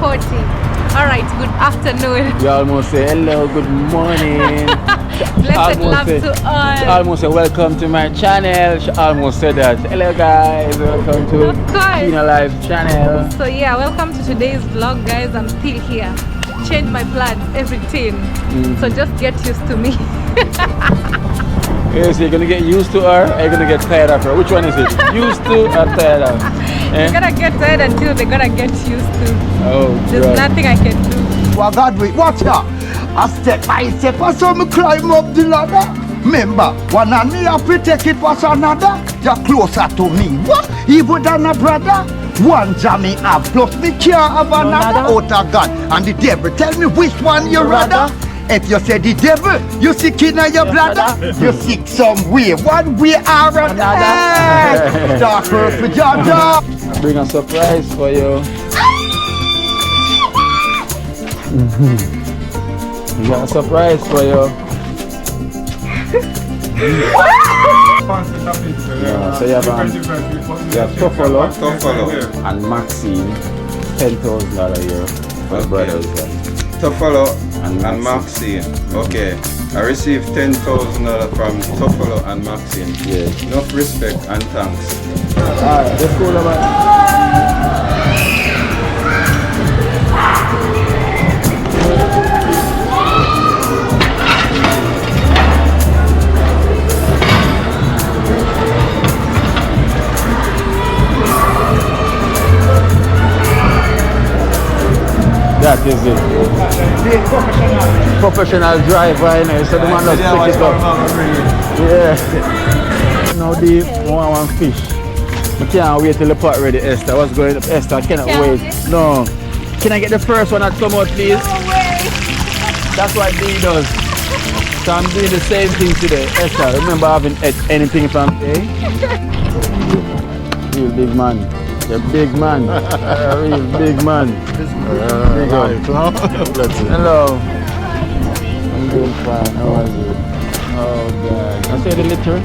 9:40. Alright, good afternoon. You almost say hello, good morning. Blessed love to all. She almost say welcome to my channel. She almost said that. Hello guys, welcome to Tina Live channel. So yeah, welcome to today's vlog guys. I'm still here. Change my plans, everything. So just get used to me. Okay, so you're gonna get used to her or you're gonna get tired of her? Which one is it? Used to or tired of? You're gonna get tired until they're gonna get used to. Oh, there's nothing I can do. Well, God, wait, watch out. I step by step, I saw me climb up the ladder. Remember, one and me have to take it was another. You're closer to me, what? Even than a brother. One jammy have, plus me can't have another. Out of God, and the devil tell me which one you rather. If you say the devil, you sick in your bladder. You sick some way, one way or another. Darker for Georgia. I bring a surprise for you. We got a surprise for you. So you have Toffolo and Maxine, $10,000 a year for the brothers. Toffolo and Maxine. Okay. I received $10,000 from Toffolo and Maxine. Yeah. Enough respect and thanks. Alright, let's go about. That is it. Professional driver, you know, so the man does pick it up. Yeah. Now the one fish. I can't wait till the pot ready, Esther. What's going on, Esther? I cannot wait. No. Can I get the first one that come out, please? No way. That's what D does. So I'm doing the same thing today. Esther, remember I haven't ate anything from today? Real big man. You're a big man. Real big man. Hello. I'm doing fine. How are you? Oh God. I say the liquor.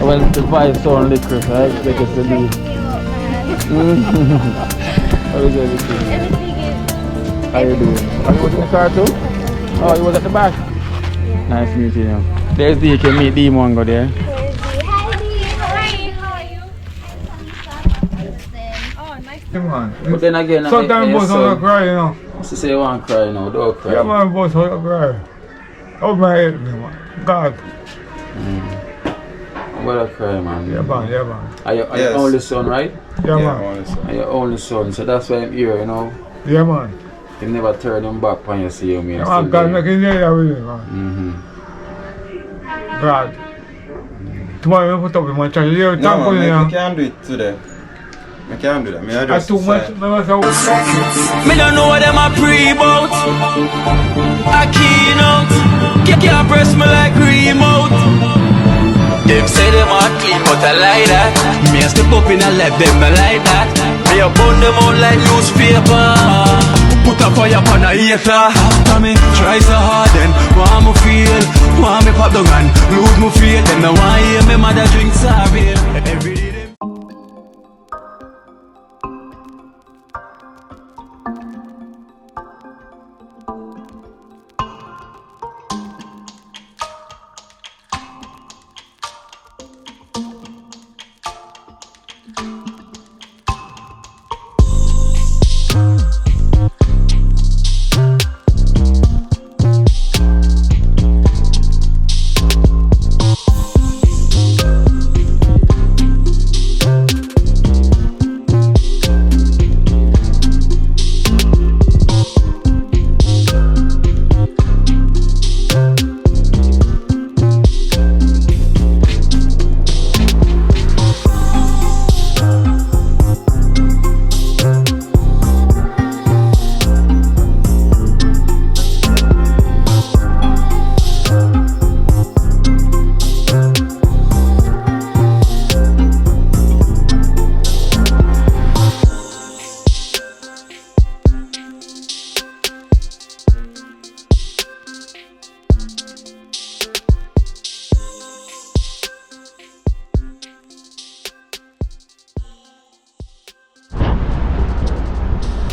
Well, the vibe's on liquor, so I expect it to be. How is everything? Everything is. How you doing? Are you was in the car too? Oh, you was at the back? Yeah. Nice meeting you. There's D. You can meet D. Mongo there. But then again, sometimes boys don't cry, you know. To say you want to cry now, don't cry. Yeah, man, boys don't cry. Oh my head, man. God. I'm gonna cry, man. Yeah, man, yeah, man. Are you your only son, right? Yeah, man. Are your only son, so that's why I'm here, you know. Yeah, man. He never turn him back when you see him. Yeah, man, God make it there with him, man. God. Tomorrow we put up in my church. You No, man, I can't do it today. I can't do that. I just too much. Me don't know what them a pre-bout. A keynote. Can't press me like remote. Them say them a clean, but I like that. Me a step up in a left, them I like that. Me a burn them out like newspaper. Put a fire upon a hater. After me try so hard, then want me feel, want me pop down and lose me faith. Them no want hear me mother drink sorry. Every day.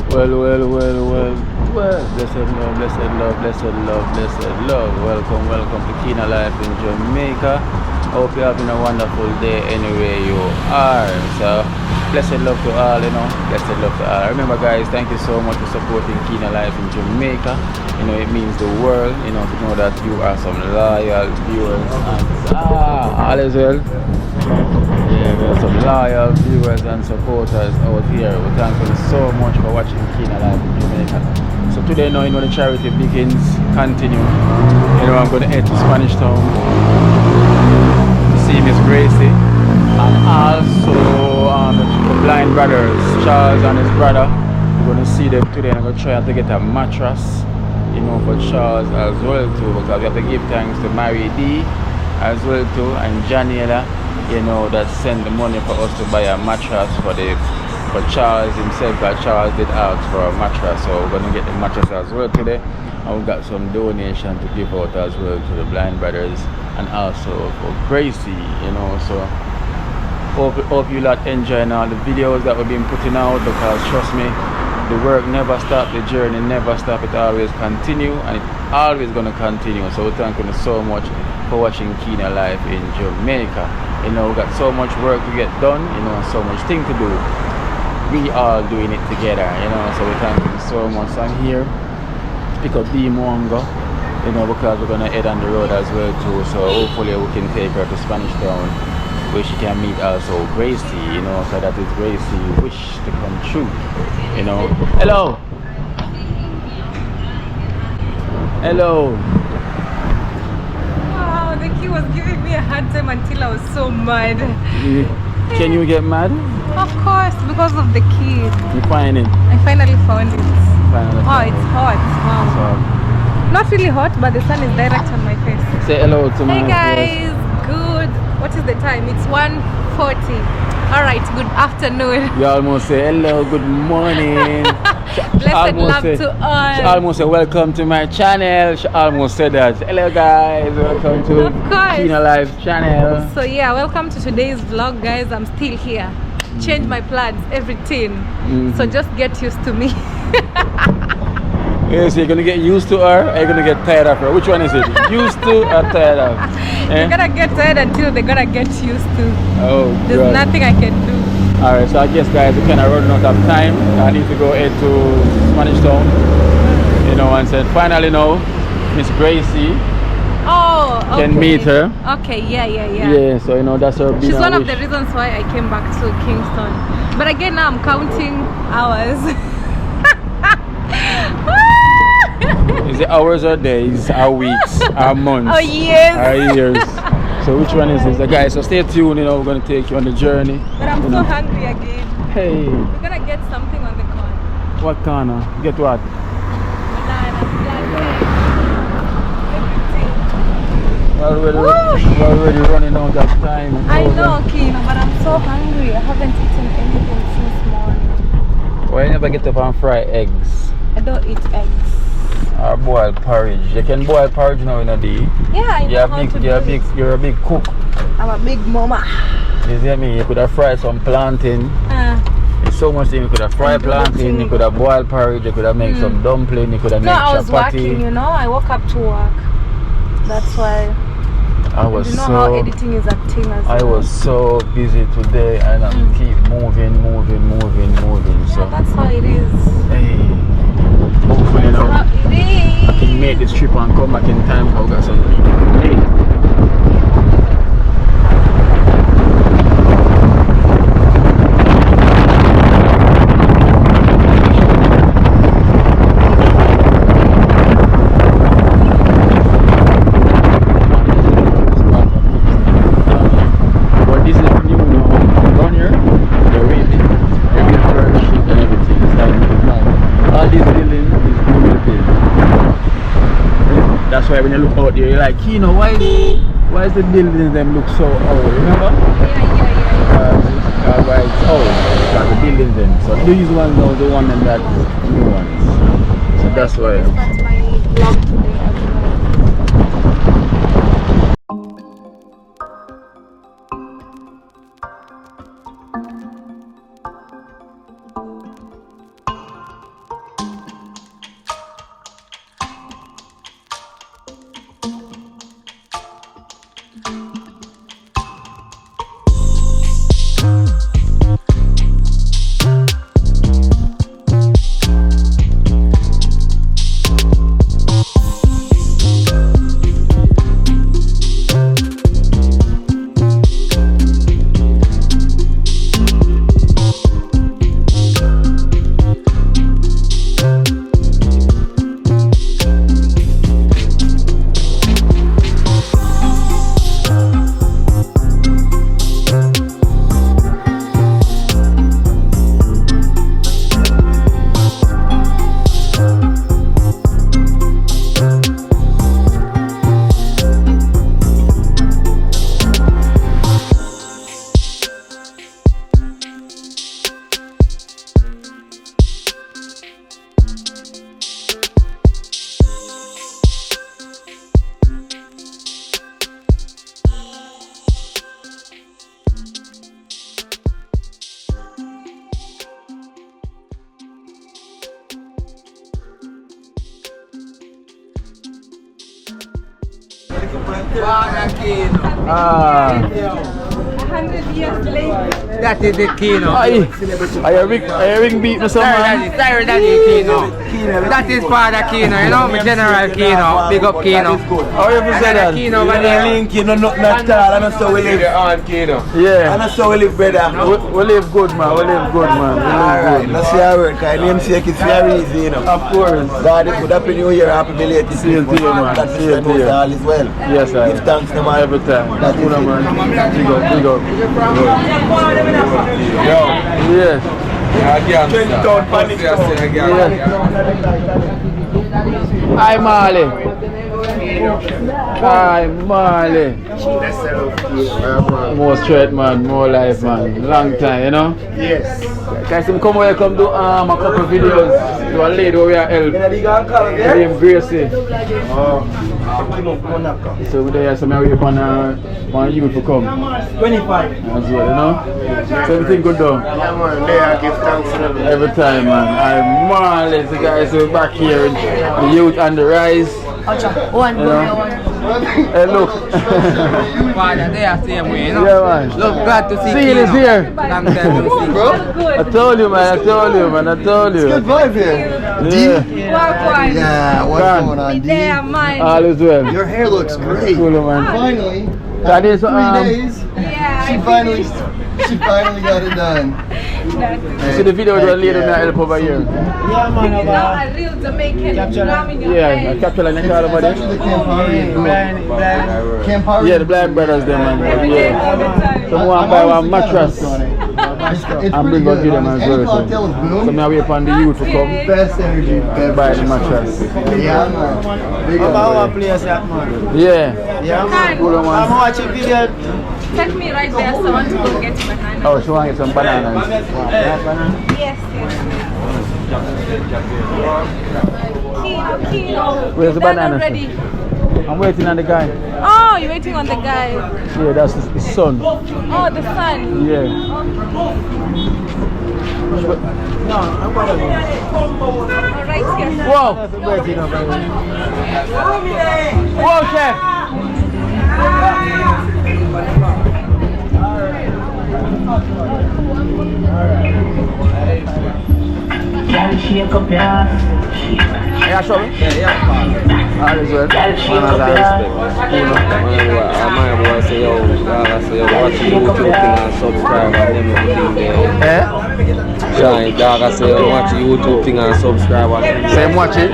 Well. Blessed love, blessed love, blessed love, blessed love. Welcome to Kina Life in Jamaica. Hope you're having a wonderful day anywhere you are. So, blessed love to all, blessed love to all. Remember, guys, thank you so much for supporting Kina Life in Jamaica. It means the world, to know that you are some loyal viewers and all is well. Yeah, we have some loyal viewers and supporters out here. We thank you so much for watching Kina Life in Jamaica. So today, the charity begins, continue. I'm going to head to Spanish Town to see Miss Gracie and also the blind brothers, Charles and his brother. We're going to see them today, and I'm going to try to get a mattress, for Charles as well too, because we have to give thanks to Mary D as well too, and Janiela, that sent the money for us to buy a mattress for Charles himself, because Charles did ask for a mattress. So we're going to get the mattress as well today, and we've got some donation to give out as well to the blind brothers and also for Gracie, so hope you lot enjoying all the videos that we've been putting out, because trust me, the work never stops, the journey never stops, it always continue, and it's always going to continue. So we thank you so much for watching Kina Life in Jamaica. We've got so much work to get done, so much thing to do. We all doing it together, so we thank you so much. I'm here to pick up D Mwanga, because we're going to head on the road as well too, so hopefully we can take her to Spanish Town, where she can meet also Gracie, so that is Gracie wish to come true, Hello. Wow, the key was giving me a hard time until I was so mad. Can you get mad? Of course, because of the key. You find it? I finally found it. Finally it's hot. Wow. Not really hot, but the sun is direct on my face. Say hello to my Hey guys, good. What is the time? It's 1:40. All right, good afternoon. You almost say hello, good morning. Blessed love to all. She almost said welcome to my channel. She almost said that. Hello guys, welcome to Kina Life channel. So yeah, welcome to today's vlog, guys. I'm still here. Change my plans, everything. So just get used to me. Yes, you're gonna get used to her, or you're gonna get tired of her. Which one is it? Used to or tired of? You're gonna get tired until they're gonna get used to. Oh, there's God. nothing I can do. Alright, so I guess guys, we're kind of running out of time. I need to go head to Spanish Town, and said finally now, Miss Gracie can meet her. Okay, yeah. Yeah, so that's her. She's one of the reasons why I came back to Kingston. But again, now I'm counting hours. Is it hours or days, or weeks, or months? Oh yes. Or years. So which one is this? Guys, so stay tuned, we're going to take you on the journey. But I'm so hungry again. Hey. We're going to get something on the corner. What corner? Get what? We're already running out of time. I know, Kino, but I'm so hungry. I haven't eaten anything since morning. Why you never get up and fry eggs? I don't eat eggs. Or boil porridge. You can boil porridge now in a day. Yeah, I know how to do it. You're a big cook. I'm a big mama. You see me? You could have fried some plantain. There's so much thing. You could have fried plantain, you could have boiled porridge, you could have made some dumpling, you could have made chapati. I was working, I woke up to work. That's why. I was how editing is a thing as well. I was so busy today, and I keep moving. So yeah, that's how it is. Hey, hopefully now It is. I can make this trip and come back in time. I've got something. Hey. That's why when you look out there, you're like, why is the buildings them look so old? Remember? Yeah. Why it's old? Because the buildings them. So these ones are the one and that new ones. So that's why. Start my vlog today as well. Ah. 100 years later. That is the Kino. Aye. Are you ring beat me some man? Sorry, Daddy Kino. That is Father Kino, you know, my General Kino. Big up Kino. How you say that? Kino, man. Link, you know, nothing at all. And that's how we live. Yeah. And that's how we live, brother. We live good, man. We live good, man. We live Alright, good. that's your word. Because namesake is very easy, you know. Of course. God, it could happen New Year, happy belated. Same to you, man. That's Same to you. all as well. Yes, I Give thanks to man. every time. That is Good, it. man. Big up, big up. Yo, Yeah. again, Yeah. Hi, Marley. Hi, Marley. More straight, man. More life, man. Long time, you know? Yes. Guys, come here, come do a couple videos to a lady where we are help. Named Gracie. So we there, so I wait on you to come. 25. As well, you know? So everything good though? Yeah, man. There, I give thanks to them. Every time, man. I'm Marley, the guys who are back here in the youth and the rise. One, You know? Hey, look. Father, they are same way, you know. Yeah, man. Look, glad to see Seeing is here. Long time no see. I told you, man. I told you, man. I told you. Good vibe here. Yeah. Yeah, what's Gone. going on, D? There, mine. All is well. Your hair looks great. Cool, man. Finally, That is, 3 days, Yeah, she finally got it done. you see the video with the lady that help over here? Now a real Jamaican mom in your Yeah, I head. capture like a car over It's there. actually the Campari. Yeah, the black brothers, them, man. Every day, Yeah. all the time. Someone buy one mattress. It's I'm pretty bring good. up to them as Any well. cocktail is So boom. now we upon the youth to come Best energy buy the beverage. mattress. Yeah, man. Big up. place that, man? Yeah. Can Cool one. watching video. take me right there, so I want to go get banana. Oh, she want to get some bananas. Yes, yes. Kino. Where's the Done banana? already. I'm waiting on the guy. Oh, you're waiting on the guy. Yeah, that's his son. Oh, the son. Yeah. All right, yes. Whoa! Whoa, chef! Yeah, sure. All is well. I say, yo, watch the YouTube thing and subscribe and them everything there. Eh? Shine, dog, I say, yo, watch the YouTube thing and subscribe and Same watch it.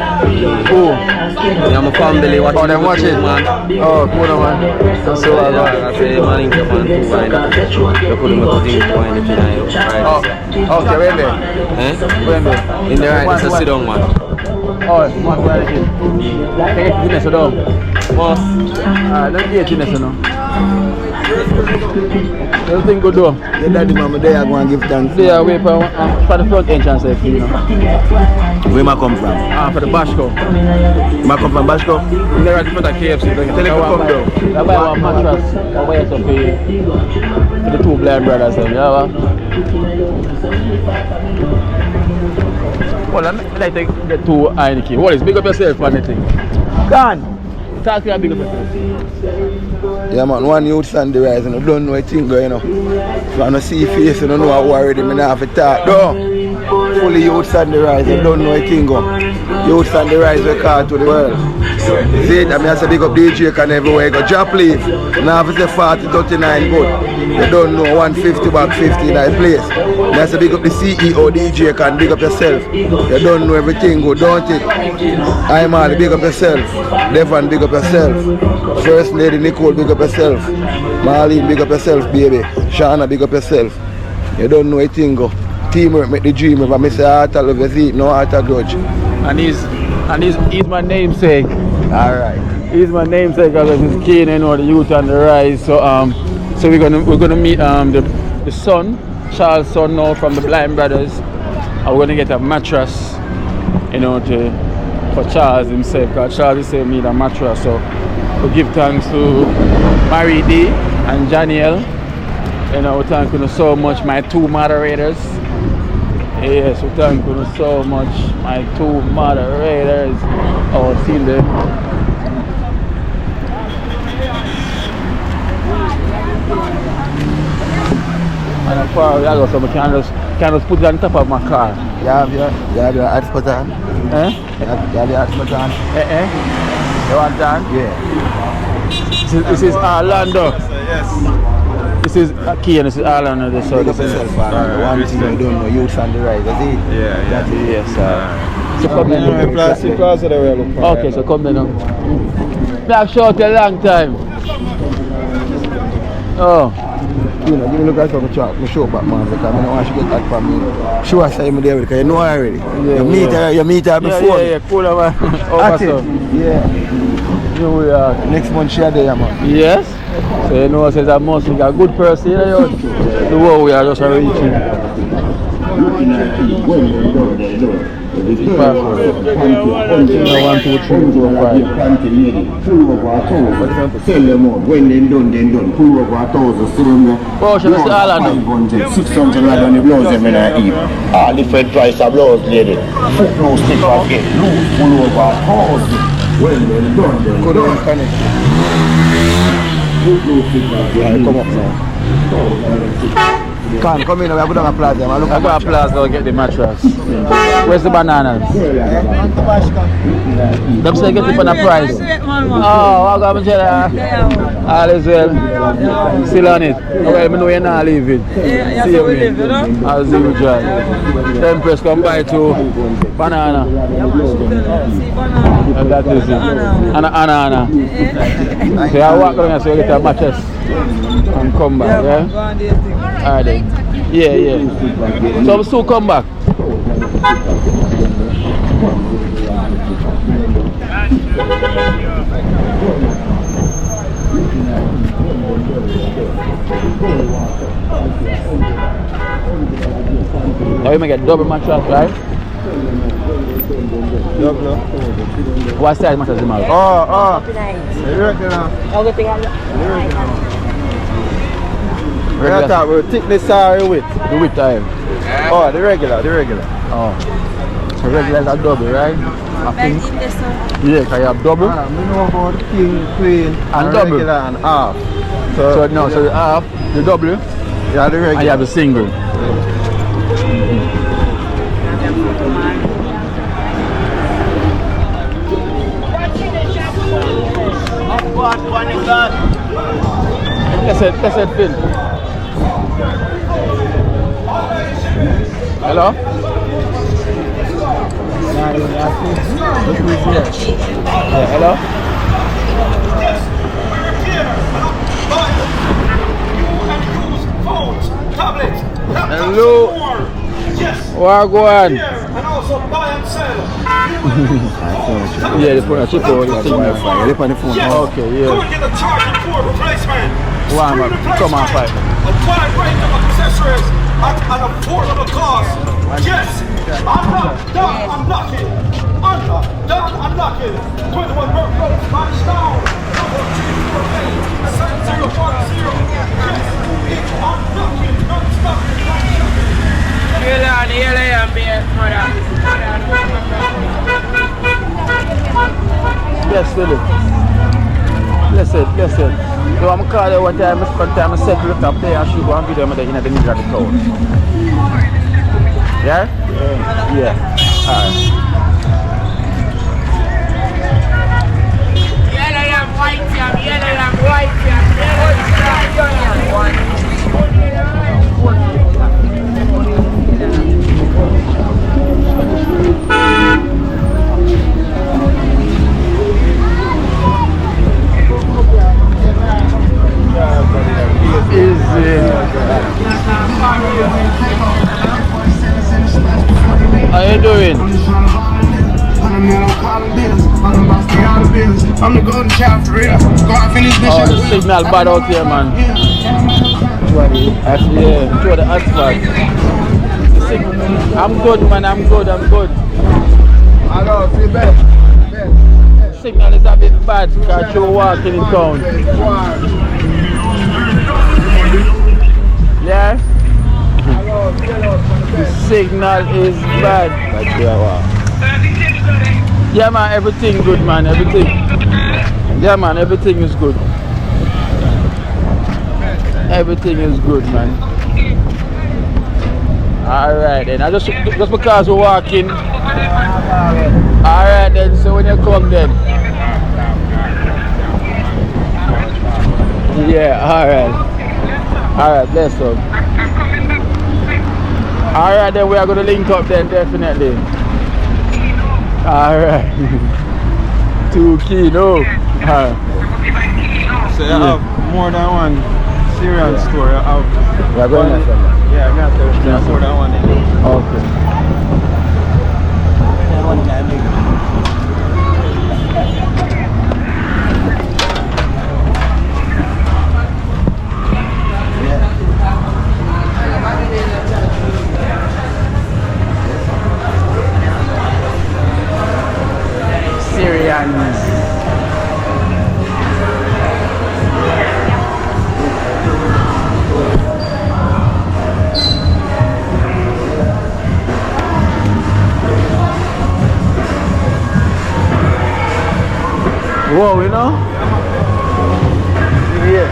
Who? yeah, my family watch Oh, them watch it. man. Oh, cool, man. That's so I Dog, I say, man, in the man too, man. You couldn't make a thing to anything, right? Oh, okay, wait there. Eh? Wait there. In the right, it's a sit down, man. Oh, one for the kid. Hey, Guinness, down. Boss. Let's get Guinness, now. Everything good, though. Your daddy, mama, there, I go and give thanks. They are way for the front entrance, you know. Where am I come from? For the Bashko. Am I come from Bashko? They're at the front of KFC. Tell them to come down. I buy one mattress. I buy something for the two black brothers. Yeah, well, I like to get two Heineken. What is big up yourself on the thing? Gone. Talk to you, big up yourself. Yeah, man, one youth on the rise and I don't know a thing, you know. So I don't see face and I don't know how worried I'm not have to talk. No. Fully youths on the rise, I don't know a thing. Youths on the rise, we call to the world. See it? I mean, I say big up DJ can everywhere go. Drop leave. Now if it's a 40, 39 good. You don't know 150 back 50 in that place. I say big up the CEO DJ can big up yourself. You don't know everything good, don't it? I'm all big up yourself. Devon big up yourself. First Lady Nicole big up yourself. Marlene big up yourself, baby. Shana big up yourself. You don't know a thing go. Teamwork make the dream. If I say heart I love you, see, no heart I grudge. And he's my namesake. Alright. He's my namesake because of his keen, you know, the youth on the rise. So so we're gonna meet the son, Charles' son now from the Blind Brothers. And we're gonna get a mattress, you know, for Charles himself. Because Charles himself need a mattress. So we give thanks to Mary D and Janiel. You know, we thank you so much, my two moderators. Yes, we thank you so much, my two moderators. Oh, see them. And as far as I go, so I can just put it on top of my car. You have your hotspot on? Eh? You have your hotspot on? You want that? Yeah. This is Orlando. Yes. This is Key and this is Orlando. So Big up yourself, man. One thing you don't know, youth on the rise, is it? Yeah. That's it, yes, sir. So come in. Plastic plaza the way look. Okay, so come in now. Me have shot a long time. Oh. You know, give me a look at some chat, me show back man, because I don't want to get that from me. Show us I'm there because you know already. You meet her before. Yeah, cooler man. That's it. Yeah. Here we are. Next month she there, man. Yes. So you know, says I must be a good person, you know. The world we are just reaching. When they done, pull over 1,000, still in there. Oh, should I say all of them? 600 rand on the blouse, them in a heap. All different price of blouse, lady. Foot no stick off, get loose, pull over 1,000. When they done, Go down and connect. foot no stick off, Yeah, come up now. Come in, we have a plaza, man. Look I got a plaza to get the mattress. Where's the bananas? Them say get it on a price. Oh, I got my all is well. Still on it. Okay, I know you're not leaving. See you, as usual. Then press come by to banana. And that is it. Anna. So I walk around so you get a mattress and come back, yeah? Alright then. Yeah. So I'm still come back. Now we may get double mattress, right? Double. What size mattress is it? Oh. I thought we thickness or width? The width time. Oh, the regular. Oh. So regular is a double, right? I think. Yeah, because you have double. I know about king, queen, and double. Regular and half. So the half, the double, yeah, the regular. and you have the single. That's it, Phil. Hello? Yeah, hello? Hello? Where go on? And also buy and sell. Yeah, the phone, check out the signal. You're on the phone. Okay, yeah. Come and get a charging port replacement. Come on, fight. A wide range of accessories at an affordable cost. Yes, I'm knocking. 21 Burke Road, Spanish Town. Number 248 7010. Yes, I'm knocking, non-stop. Yes, Philip. Listen. So I'm calling you one time, I settle it up there and shoot one video in the middle of the crowd. Yeah? Yeah. Alright. How you doing? I'm the golden child for real. Go out finish this shit. The signal bad out here, man. Yeah, through the asphalt. I'm good, man. I'm good. Hello, see best. Signal is a bit bad because you're walking in town. Yeah? The signal is bad. Yeah, man, everything good, man. Everything. Yeah, man, everything is good. Everything is good, man. Alright then, I just because we're walking. Alright then, so when you come then. Yeah, alright. Alright, bless up. Alright then, we are going to link up then, definitely. Alright. Too keen, oh. So you have more than one Syrian store. You have yeah, going one, yeah, I'm going to have more than one. Okay. Syrians. Whoa, you know? Yeah.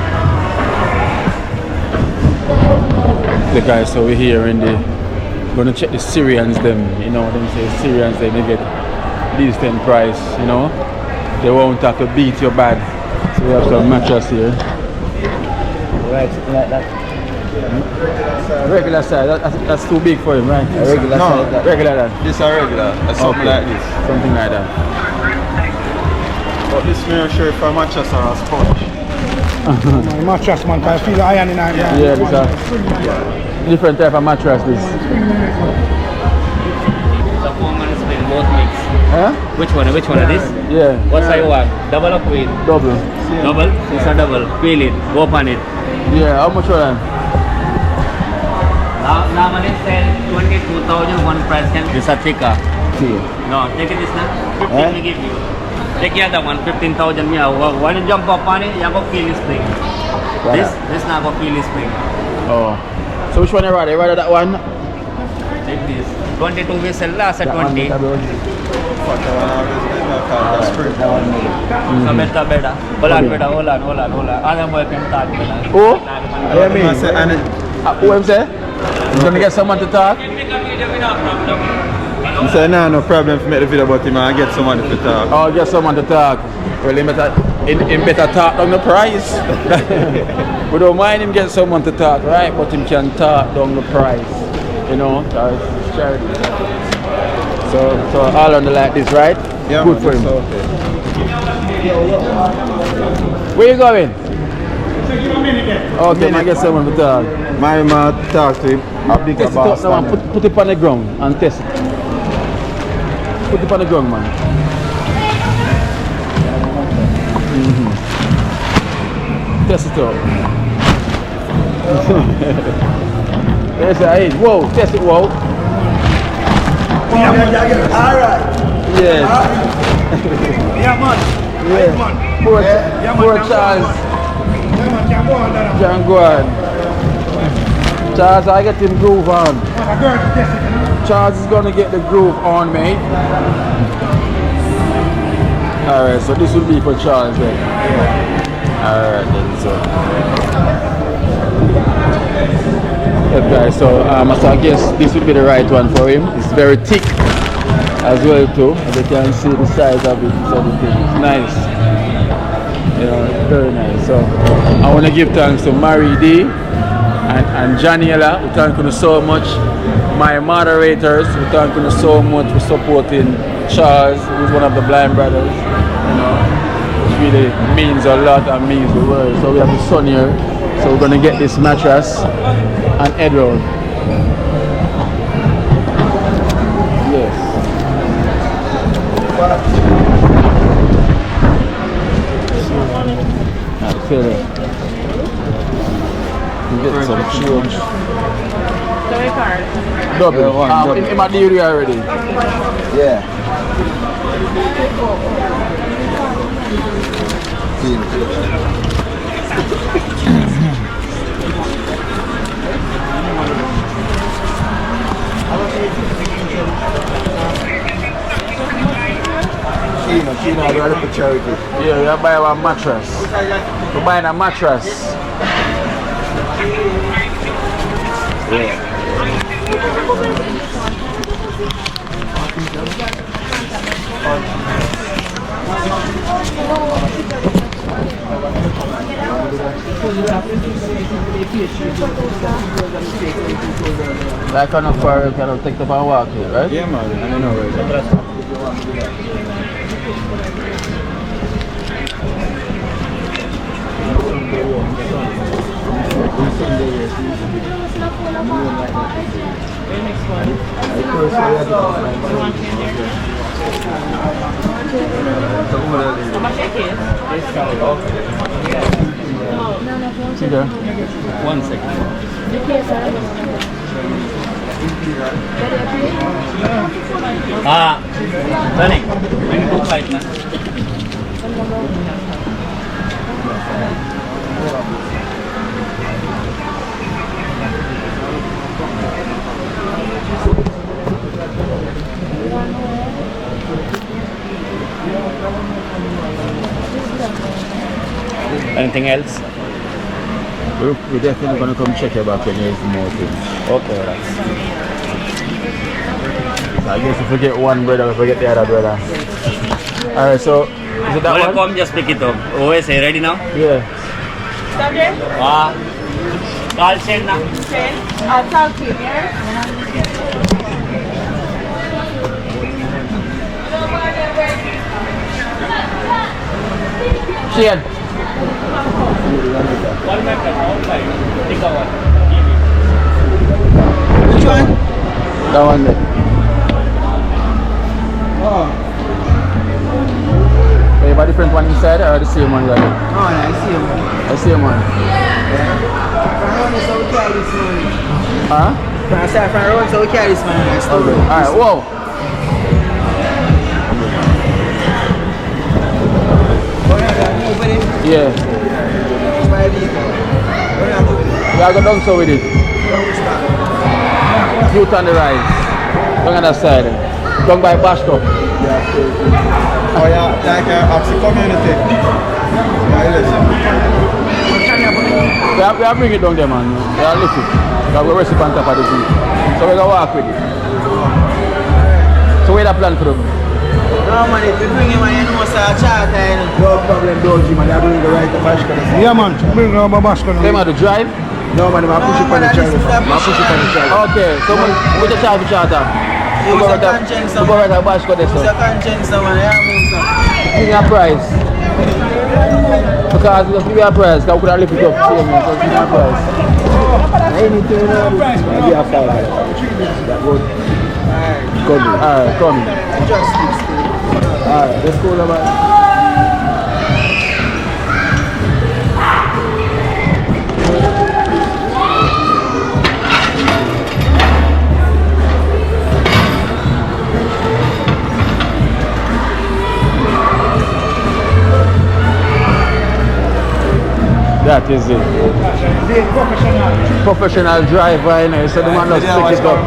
The guys, so we're here in the gonna check the Syrians them, you know, them say Syrians they get decent price, you know. They won't have to beat you bad. So we have some mattress here. Right, like that. Regular size, that's too big for him, right? A regular size. That. Regular that. This is regular, something like this. Something like that. But this mirror sure if a mattress or a sponge. Mattress man, I feel iron in iron. Yeah, this is a different type of mattress this. The 4-man spin, both mix. Huh? Which one is this? Yeah. What size you want? Double or queen? Double. Double? It's a double. Peel it. Go on it. Yeah, how much for that? Normally sell 22,000 one price can. This a thicker. See. No, take it this now. 15 we give you. Take the other one, 15,000 me. When you jump up on it, you go feel this spring. Right. This now go feel this spring. Oh. So which one you rather? You rather that one? Take this. 22 we sell last at 20. That one. So better. Hold on. Other boy can talk better. Oh? What do you mean? Who am say? You gonna get someone to talk? He said, no problem if you make the video, but him and get someone to talk. Oh, get someone to talk. Well, he better talk down the price. We don't mind him get someone to talk, right? But him can talk down the price. You know, because it's charity. So all on the like this, right? Yeah, good man, for him. Okay. Where you going? Okay, I get someone to talk. My man talk to him. A bigger boss. Put it on the ground and test it. Put it on the ground, man. Test it out. There's a age. Whoa, test it, whoa. Alright. Yes. Yeah, man. Yeah. Poor Charles. Can go on. Charles, I get him groove on. Charles is gonna get the groove on, mate. Alright, so this will be for Charles then. Alright then, so. Yeah, guys, so I guess this would be the right one for him. It's very thick as well too. As you can see the size of it, so it's nice. You know, very nice. So I want to give thanks to Mary D and Janiela. We thank you so much. My moderators, we thank you so much for supporting Charles, who's one of the blind brothers. You know, it really means a lot and means the world. So we have the sun here. So we're gonna get this mattress and head round. Yes. Feel it. Get some change. Double. In my deal already. Yeah. Kino, I got it for charity. Yeah, we are buying a mattress. We're buying a mattress. Yeah. Like on a fire, you can take up and walk it, right? Yeah, man. I don't know where See there? 1 second. Tony, when you go fight, man. Anything else? We're definitely going to come check your back when there's more things. Okay, alright. So I guess if we get one brother, we forget the other brother. Alright, so is it that When you one? come, just pick it up. Always say, ready now? Yeah. Call send now. I'll talk to you, yeah? Shane. Which one? That one there. Oh. So you have a different one inside or the same one? Oh, I see him. The same one. Huh? From Saffron Road, so we carry this man. Okay. Alright, whoa. Yeah. We are going down so with it. Youth on the rise. Down on that side. Down by Bashko. Oh yeah, like Oxy community. We are bringing it down there, man. We are lifting. We are going to on top of the thing. So we're going to walk with it. So where's the plan for them? No man, if you bring him and you know what's a charter, no problem, don't you man, they're doing the right to Bashkan. Yeah man, bring on my Bashkan. They want to drive? No man, I'm pushing for the charter. I'm pushing for the charter. Okay, so what's the charge for charter? Use a conscience, man. Go right at Bashko there, Use a conscience, man, yeah, man. Give me a price. Because if we give a price, because we could have lift it up. See me, so give me a price. Anything you know, I'll give a $5. That good. Alright, come. Alright, let's go now. That is it. Professional driver, you know, so the man does pick it up.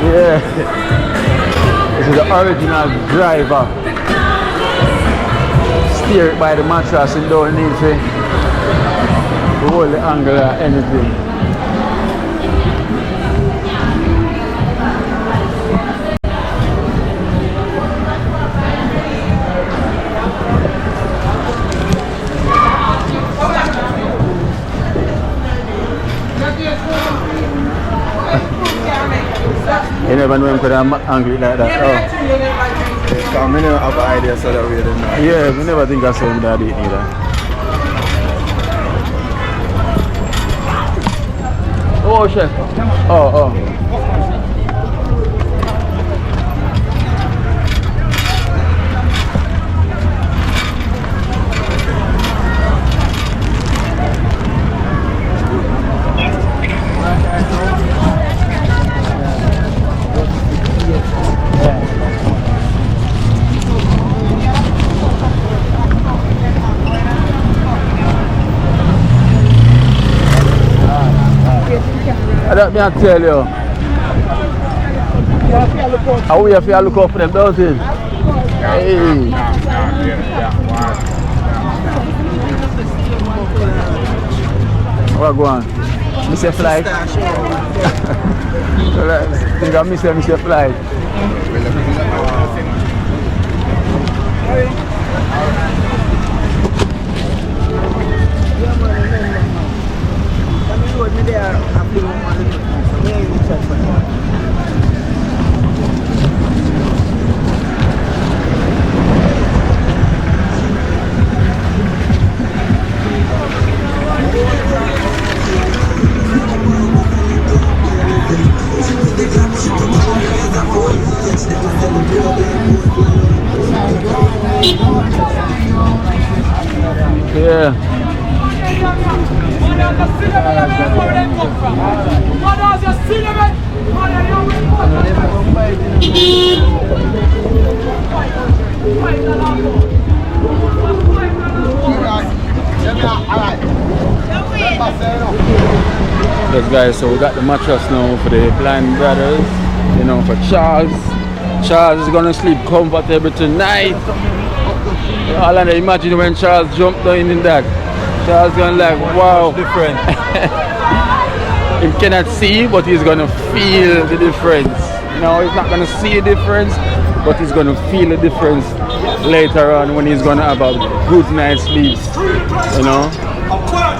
Yeah. This is the original driver. Steer it by the mattress and don't need to hold the angle or anything. You never know him could have angry like that. Oh. I never have an idea so that we didn't know. Yeah, we never think I saw him that either. Oh, chef. Oh. Let me tell you. How we have to look out for them, don't you? Hey. What go on? Miss a flight? I think I miss your flight. Yeah. Yes guys, so we got the mattress now for the blind brothers, you know, for Charles. Charles is gonna sleep comfortable tonight. All I imagine when Charles jumped down in that. Charles gonna like, wow. Different. He cannot see, but he's gonna feel the difference. You know, he's not gonna see a difference, but he's gonna feel the difference later on when he's gonna have a good night's sleep. You know,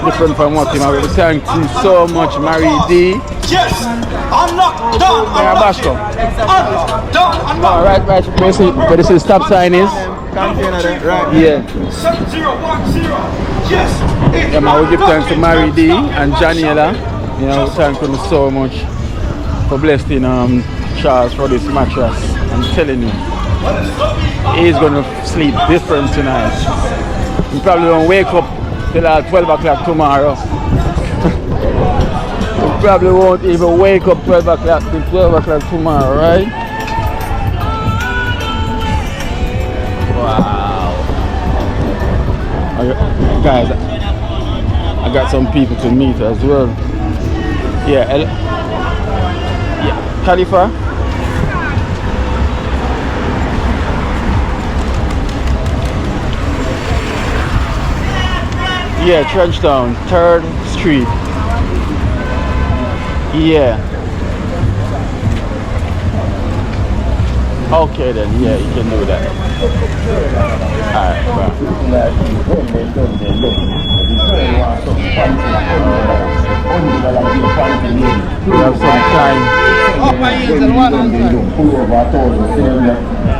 different from what him. I will thank you so much, Mary D. Yes, I'm not done. I'm not done. I'm not right. Where this stop sign is. right. Yeah. 7010. Yes. Yeah, man, we give thanks to Mary D and Janiela. You know, we thank them so much for blessing Charles for this mattress. I'm telling you, he's gonna sleep different tonight. He probably won't wake up till 12 o'clock tomorrow. He probably won't even wake up 12 o'clock tomorrow, right? Wow. Guys, I got some people to meet as well. Yeah, Khalifa. Yeah, Trenchtown, 3rd Street. Yeah. Okay then, yeah, you can do that. Alright, bye. We have some time.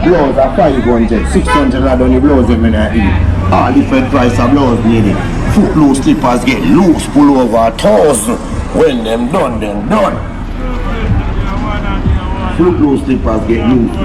Blows are 500, 600 on the blows when I eat. All different price of blows needed. Footloose slippers get loose, pull over 1,000. When them done, them done. Footloose slippers get loose.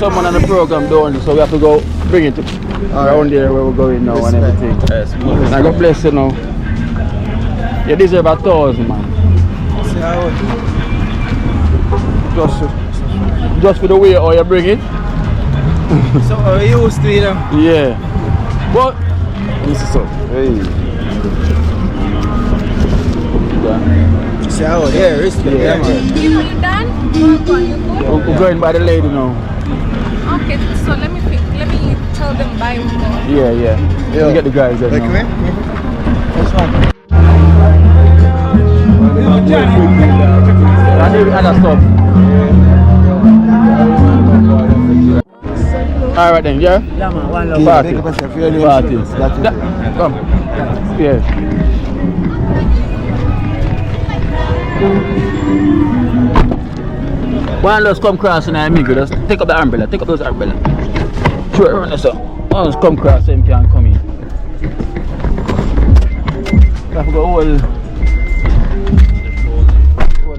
Someone on the program doing, so we have to go bring it around there where we're going now and everything. I God bless you now. You deserve 1,000, man. Just for the way how you bring it. So we used to, you know. Yeah. But this is so. Hey. See how there is the You done? Oh, God, you good? We're going by the lady now. Okay, so let me tell them bye. Yeah. We get the guys there now. And other stuff. Alright then, yeah? Yeah, man, one love. Party. Party. Come. Yeah. One let's come cross and I make it. Just take up the umbrella. Take up those umbrella. Sure, run this up. One let's come cross so him can come in. I have to go hold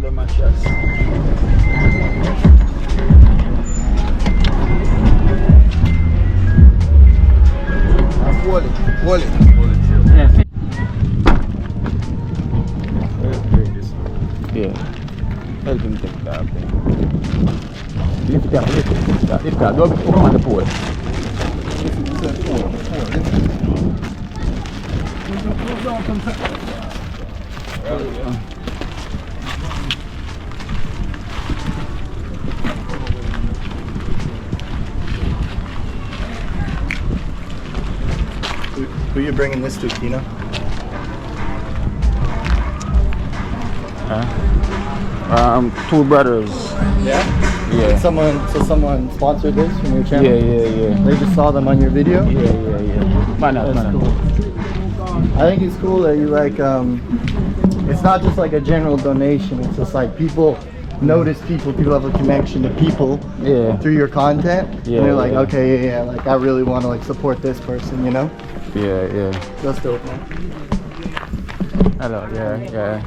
the matches. Hold it. Yeah. Help him take that up there. Lift that. Don't come on the pole. Who are you bringing this to, Kino? Two brothers. Yeah? Yeah. Someone sponsored this from your channel? Yeah. They just saw them on your video? Yeah. That's cool. I think it's cool that you like, it's not just like a general donation, it's just like people notice people have a connection to people through your content. Yeah, and they're like, okay, like I really want to like support this person, you know? Yeah. That's dope, man. Hello, yeah.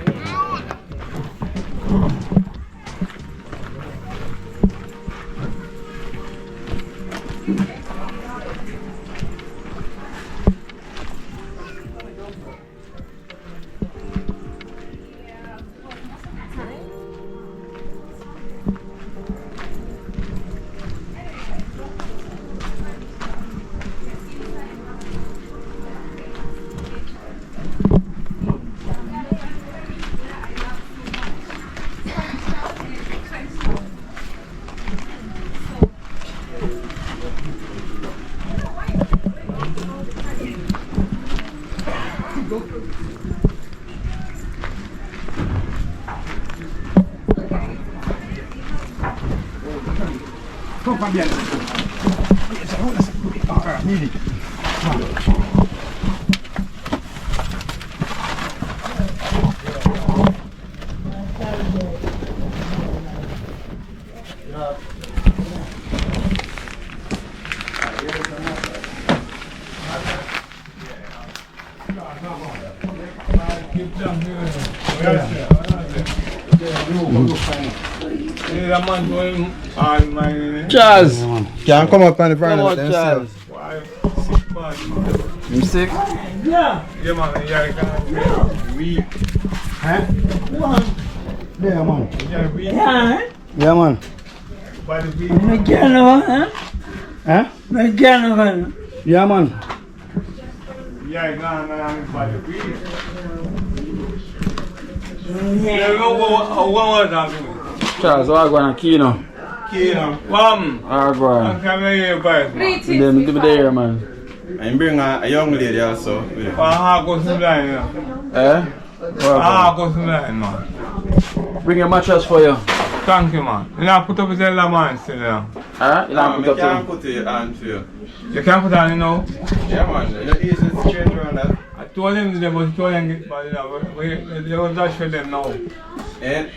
Charles! Can't come up on the front of Charles. You sick? Yeah, man. Yeah, weak. Huh? Yeah, man. Yeah, weak. Yeah, man. By the weak. Huh? Yeah, man. Yeah, no, by the weak. Yeah, what was that? Charles, what going on Kino? Kino. What going on? Come here, boy. Them give me there, man. And bring a young lady also. Bring your mattress for you. Thank you, man. You not put up with the man still, You not put up can't put it on for you. You can't put on, you know? Yeah, man. You're easy to change around that. I told them they must go and get, but you know, they will dash for them now. And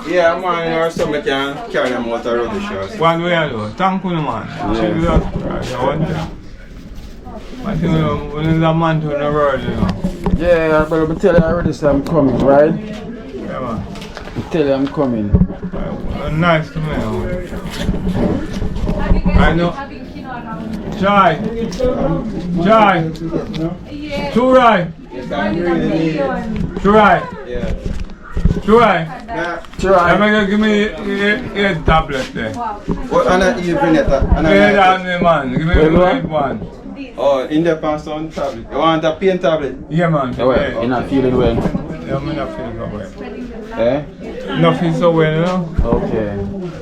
yeah, man, or somebody can carry them out of the shows. One way or the other. Thank you, man. I want to. I think when the man to the world, you know. Yeah, but I'm telling you already, so I'm coming, right? Yeah, man. I tell you I'm coming. Nice to me. I know. Jai. Churai. I'm gonna give me a tablet there. What Anna you bring it? Man, give me the one. Oh, in the past on tablet. You want a pen tablet? Yeah, man. You're not feeling well. Yeah, I'm not feeling so well. Eh? Not feeling so well, you know? Okay.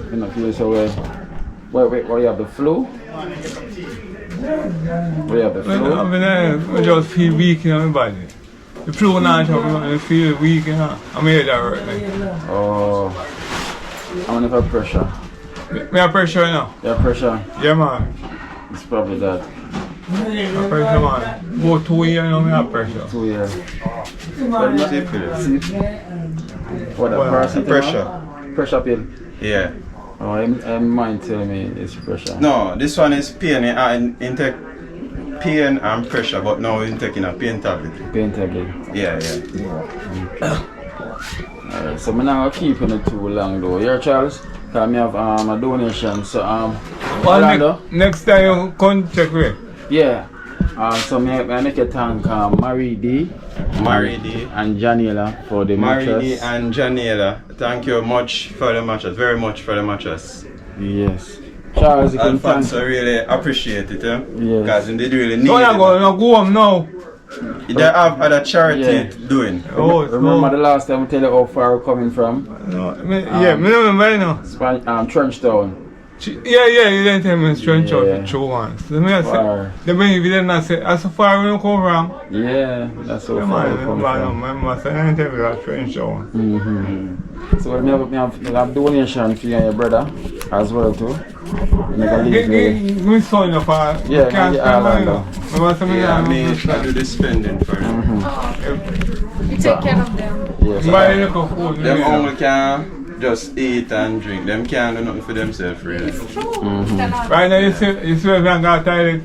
You're not feeling so well. Wait, you have the flu? You have the flu? I just feel weak in my body. The flu now, I feel weak, you know? I'm here that hurt me. Oh. How many for pressure? Me have pressure now. You have pressure? Yeah, man. It's probably that. My pressure, man. About 2 years now, me have pressure. 2 years. What is it? What, paracetamol? Pressure. Pressure pill? Yeah. Oh, mine tell me it's pressure. No, this one is pain. Intake pain and pressure, but now we're taking a pain tablet. Pain tablet? Yeah. Alright, so I'm not keeping it too long though. Here, Charles, because I have a donation. So, next time you come check me. Yeah. So I make a thank Mary D. And Janiela for the mattress. Mary D and Janiela, thank you much for the mattress, very much for the mattress. Yes. Charles, you can thank. Alfonso really appreciate it, Yes. because they really need So it. I'm going to go home now. They have other charity doing. Oh, remember the last time I tell you how far we're coming from? No, me remember now. Trenchtown. Yeah, you didn't tell me Trench out the true ones. Let me say, the when you didn't say, as far as you come from. Yeah, that's so far we come from. Remember, so I didn't tell you that Trench out. So we have donation for you and your brother as well too. Give me son of a can't spend money now. Yeah, I do the spending for them. You take care of them. Yes. Buy a little food. Them only can just eat and drink. Them can't do nothing for themselves really. It's true. Right now you see if you got tired,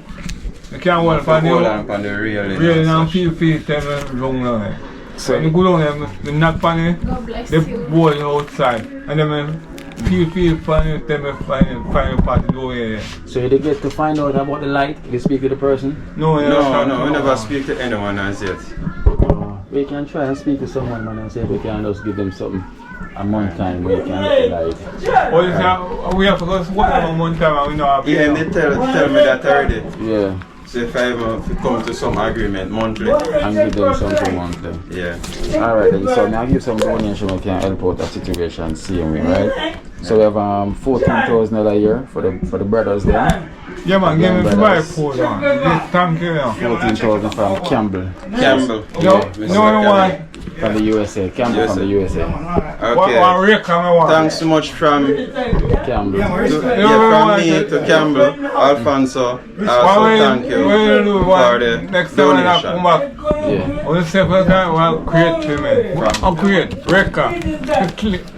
you can't hold upon the railing. Really now feel tell me wrong now. So you go down there, they knock on it, they bowl outside, and then feel funny, tell me find part to go here. So you did get to find out about the light? You speak to the person? No, we never speak to anyone as yet. We can try and speak to someone, man, and see if we can just give them something. A month time where you can get the light. Well, we have to go a month time and we know how to. Yeah, and they tell me that already. Yeah. So if I come to some agreement monthly. And give them something monthly. Yeah. Alright then, so I'll give some donation we can help out the situation same way, right? So we have $14,000 a year for the brothers there. Yeah man, give me buy food man. Thank you. 14,000 from Campbell. No, from the USA. Campbell from the USA. Okay. Thanks so much from Campbell. From me to Campbell, Alfonso. Also thank you for the next time I come back. Yeah. When you say for that, well, create for me. I'll create record.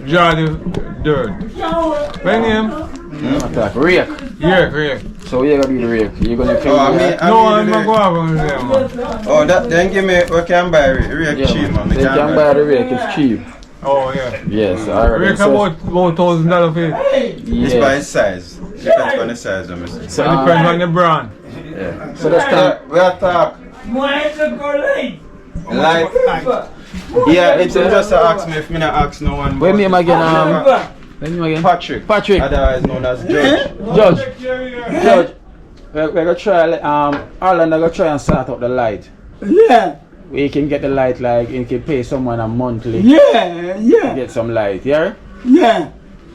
Draw the dirt. When name? Attack. Rake. Yeah, rake. So you're gonna be the rake. You're gonna clean No, I'm not going to them, man. Oh, then give me, we can buy rake cheap, man. They can buy the rake, it's cheap. Oh, yeah. Yes, alright. Rake about $1,000 for it. It's by size. Depends on the size of it. So it depends on the brand. Yeah. So that's time. We are talking. Light. Yeah, it's just to ask me if me not ask no one. Wait, name again, Patrick. Otherwise known as Judge. Judge. We're gonna try, Ireland are gonna try and sort out the light. Yeah. We can get the light, like, you can pay someone a monthly. Yeah. To get some light, yeah? Yeah.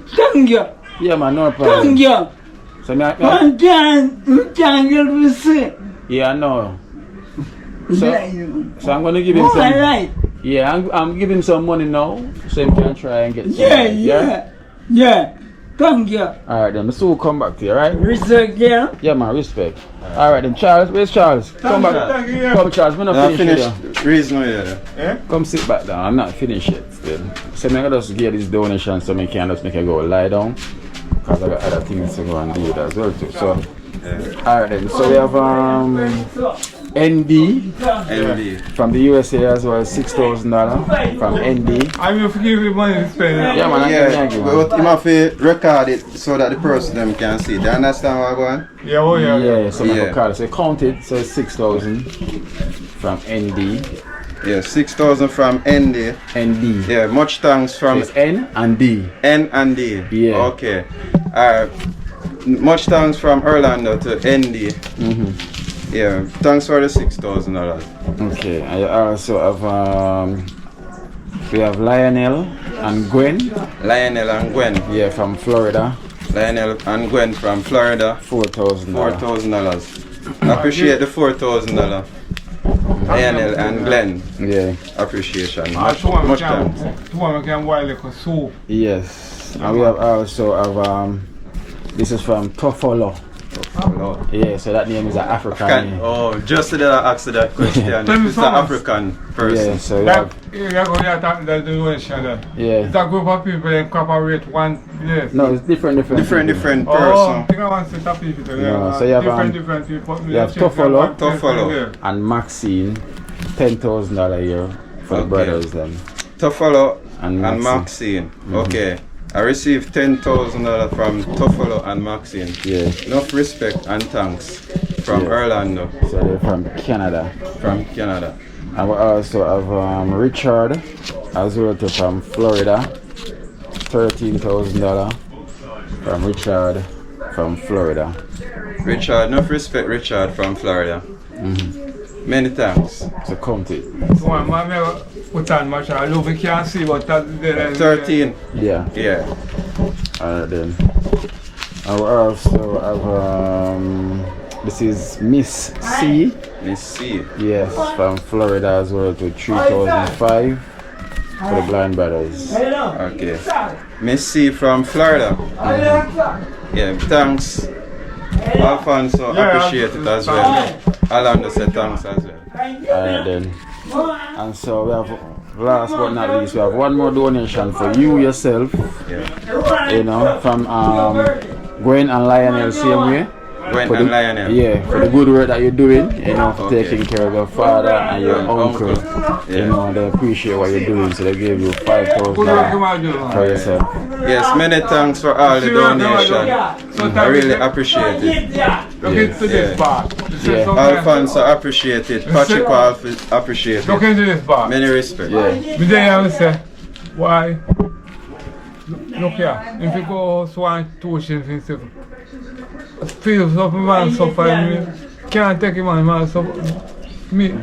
Thank you. Yeah, man, no problem. Thank you. So, One time, get receipt. yeah, I know. So I'm gonna give him some. Light. Yeah, I'm giving him some money now, so he can try and get some light, Yeah. Thank you. Alright then, so we'll come back to you, right? Respect, yeah? Yeah, man, respect. Alright then, Charles, where's Charles? Come back. Come, Charles, we're not finished yet. Reason, Come sit back down, I'm not finished yet still. So I'm gonna just get this donation so I can just make it go lie down. Because I got other things to go and do with as well too. So, alright then, so we have ND from the USA as well, $6,000 from ND. I will forgive you money to spend. Yeah, man, but you have to record it so that the person them can see. Do you understand what I'm going? Yeah, so I record it. So count it, so it's 6,000 from ND. Yeah, 6,000 from ND. ND. Yeah, much thanks from. So it's N and D. N and D. Yeah. Okay. Much thanks from Orlando to ND. Yeah, thanks for the $6,000. Okay, I also have We have Lionel and Gwen. Lionel and Gwen. Yeah, from Florida. Lionel and Gwen from Florida. $4,000. $4,000. Appreciate the $4,000. Lionel and Glenn. Yeah. Appreciation. Much thanks. Tomorrow can boil like a soup. Yes. And we have also have this is from Tofolo. Yeah, so that name is an African name. Oh, just to ask that question. It's an African person. Yeah, so It's a group of people that cooperate one place. No, it's different person. Oh, I think I want to set up people together. No, so you have different people. You have Tofolo and Maxine, $10,000 a year for the brothers then. Tofolo and Maxine. Okay. I received $10,000 from Tofolo and Maxine. Yeah. Enough respect and thanks from Orlando. So they're from Canada. And we also have Richard as well from Florida. $13,000 from Richard from Florida. Richard, enough respect Richard from Florida. Many thanks. So count it. So I put on much. I love we can't see but that 13. Yeah. Alright then. I will also have this is Miss C. Miss C. Yes, from Florida as well to $3,500 for the blind brothers. Okay. Miss C from Florida. Yeah, thanks. Alfonso, appreciate it as well. Alando said thanks as well. Alright then. And so we have, last but not least, we have one more donation for you yourself. You know, from Gwen and Lionel same way. Gwen and Lionel. Yeah, for the good work that you're doing, you know, for taking care of your father and your uncle. You know, they appreciate what you're doing, so they give you $5,000 for yourself. Yes, many thanks for all the donation. I really appreciate it. Look into this part. Alfonso appreciate it. Patrick appreciate it. Look into this part. Many respect. Me there I say, why? Look here, if you go swan tuition for yourself, feel something man suffer me, can't take him on man suffer me.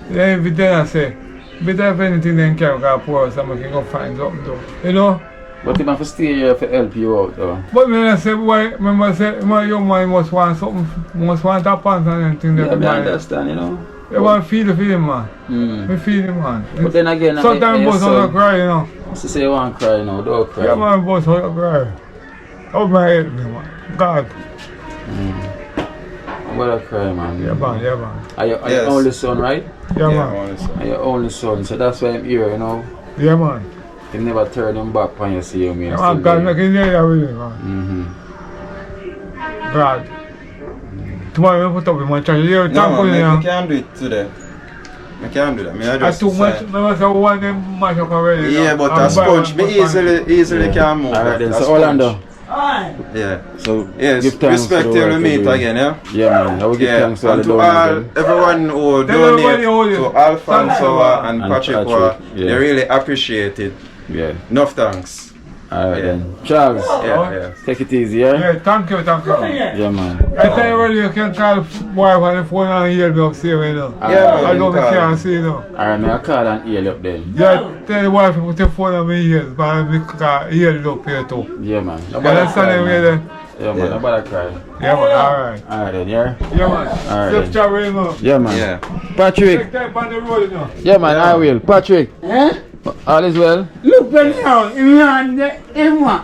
Every day I say, better if anything then can go poor so I can go find something though. You know? But you have to stay here to help you out though. But me I say, why, remember I say, my young man must want something, must want a pants and anything. Yeah, I understand, you know. You want to feel him man. Me feel him man. But then again, sometimes boss out cry, you know. So say you want to cry now, don't cry. Yeah man, boss out cry. Help my head me man. God. I'm gonna cry man. Yeah man. Are you your only son, right? Yeah man. Are your only son, so that's why I'm here, you know. Yeah man. You never turn him back when you see him. Yeah man, God make him there with him man. God. Tomorrow we put up in my church. You I can't do it today. I can't do that. I just too much. I say one them mash up already. Yeah, but a sponge me easily can move. Alright then, so Orlando. Yeah. So yes, give thanks respect till we meet again, yeah? Yeah man, I will give thanks to all and the to donors. everyone who donate to Alfonso and Patrick, they really appreciate it. Yeah. Enough thanks. Alright then. Charles, take it easy, yeah? Yeah, thank you. Yeah man. I tell you what, you can call wife on the phone and hear me upstairs right now. Yeah, I don't can't see now. Alright, may I call and hear up then? Yeah, tell the wife to put the phone on my ears, but I can hear it up here too. Yeah man. You understand the way then? Yeah man, nobody cry. Yeah man, alright. Alright then, yeah? Yeah man. Alright Just chat right now. Yeah man. Yeah. Patrick. Take time on the road now. Yeah man, I will. Patrick. All is well? Look at now, in one.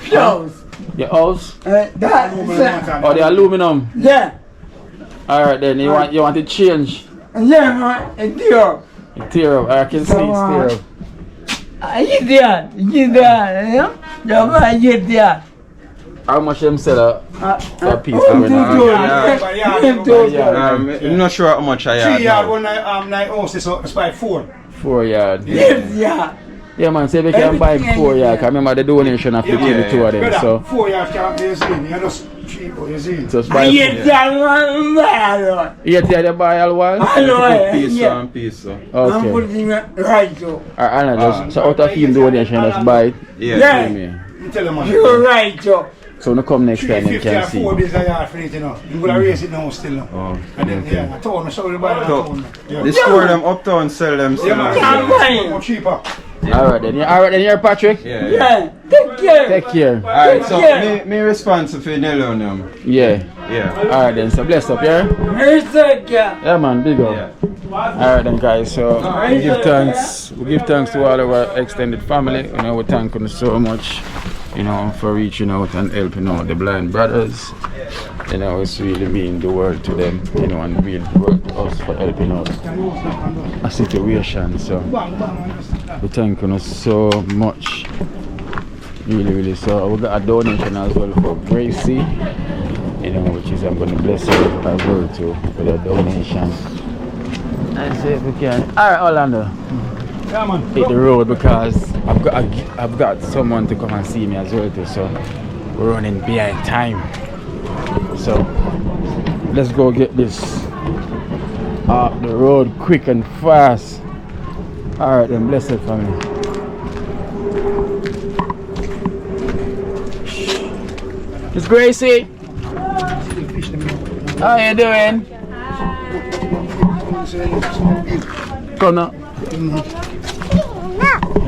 Shows. Your house? That Or the aluminum? yeah. Alright then, you want to change? Yeah, man, it's here. You tear up, I can see it's tear up. You there, yeah? Yeah, man, you there. How much them sell a piece for I'm not sure how much I have. 3 yard when I house so it's by 4. 4 yards. Yeah. Yeah man, say we can buy 4 yards. I remember the donation of between the two of them. Brother, So 4 yards can't be seen. You just cheap, you see. just buy 4 yards. Yeah, they buy all one? Piece. Okay. I'm putting it right though. So out of him donation, just buy it. Yeah. You tell them man. You're right though. So when I come next time, you 50 can or see. 4 days a yard for it, you know. You gotta raise it now still. Oh, And then, okay. yeah, I told me, so we buy it So, yeah. the store them uptown sell them Yeah, still. man, more cheaper. Alright then, you're Patrick? Yeah. Take care. Take care. Alright, so me responsible for Nelon them. Yeah. Yeah. Alright then, so bless up, yeah? Yeah man, big up. Yeah. Alright then guys, so we give thanks to all of our extended family. You know, we thank them so much, you know, for reaching out and helping out the blind brothers. You know, it's really mean the world to them, you know, and really world to us for helping out a situation. So we thank you so much. Really. So we got a donation as well for Gracie, you know, which is I'm gonna bless her as well too for the donation. And see if we can. Alright, Orlando. Yeah, man. Hit the road because I've got someone to come and see me as well too. So we're running behind time. So let's go get this up the road quick and fast. Alright then, bless it family. It's Gracie. How you doing? Come now.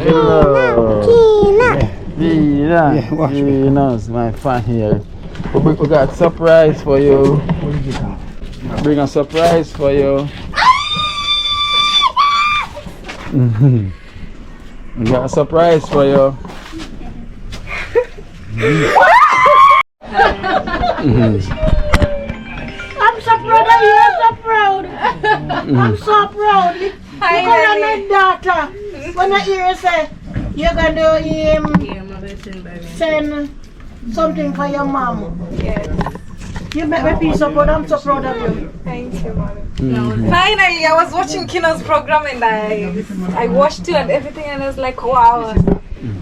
Hello. Tina's my fan here. We got a surprise for you. Bring a surprise for you. We got a surprise for you. I'm so proud of you, I'm so proud. I'm so proud. Because I'm my daughter. When I hear you say, you're going to send something for your mom. Yes. You make me feel so good. I'm so proud of you. Thank you, Mommy. Finally, I was watching Kino's program and I watched it and everything and I was like, wow.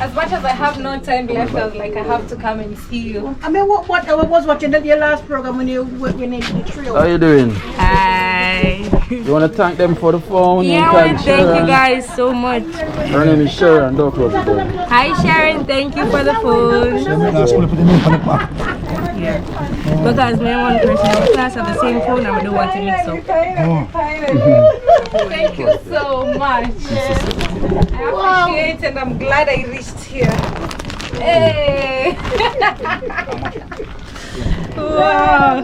As much as I have no time left, I was like, I have to come and see you. I mean, what I was watching your last program when you did the trio. How you doing? Hi. You want to thank them for the phone? Yeah, I want to thank you guys so much. Her name is Sharon. Don't close the door. Hi Sharon, thank you for the phone. Yeah. Because me and one person in my class have the same phone and we don't want to mix up. Thank you so much. I appreciate it and I'm glad I reached here. Hey! Wow!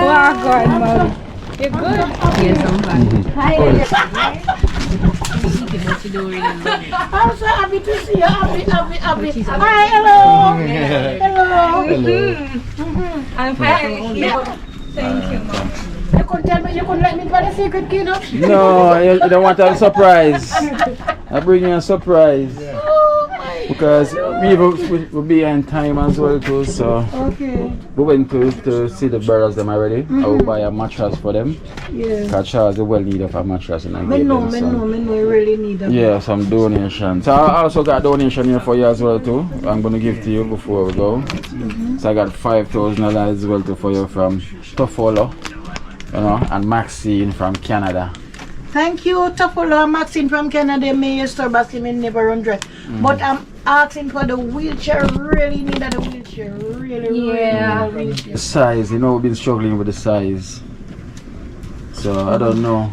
Wow, God, Mom. You're good? Yes, I'm fine. Hi. I'm so happy to see you. Happy. Hi, hello. Hello. I'm finally here. Thank you, Mom. You couldn't tell me, you couldn't let me buy the secret key, no? No, you don't want to have a surprise. I bring you a surprise. Because we will be in time as well too, so okay. We went to see the brothers them already. I will buy a mattress for them. Yeah. Because Charles will need of a mattress and I Me gave know, them you really need them. yeah, some donation. So I also got donation here for you as well too. I'm gonna give to you before we go. So I got $5,000 as well too for you from Toffolo, you know, and Maxine from Canada. Thank you, Toffolo, Maxine from Canada. May you store back in never 100. But I'm asking for the wheelchair. Really need the wheelchair. Really. The size, you know, we've been struggling with the size. So I don't know.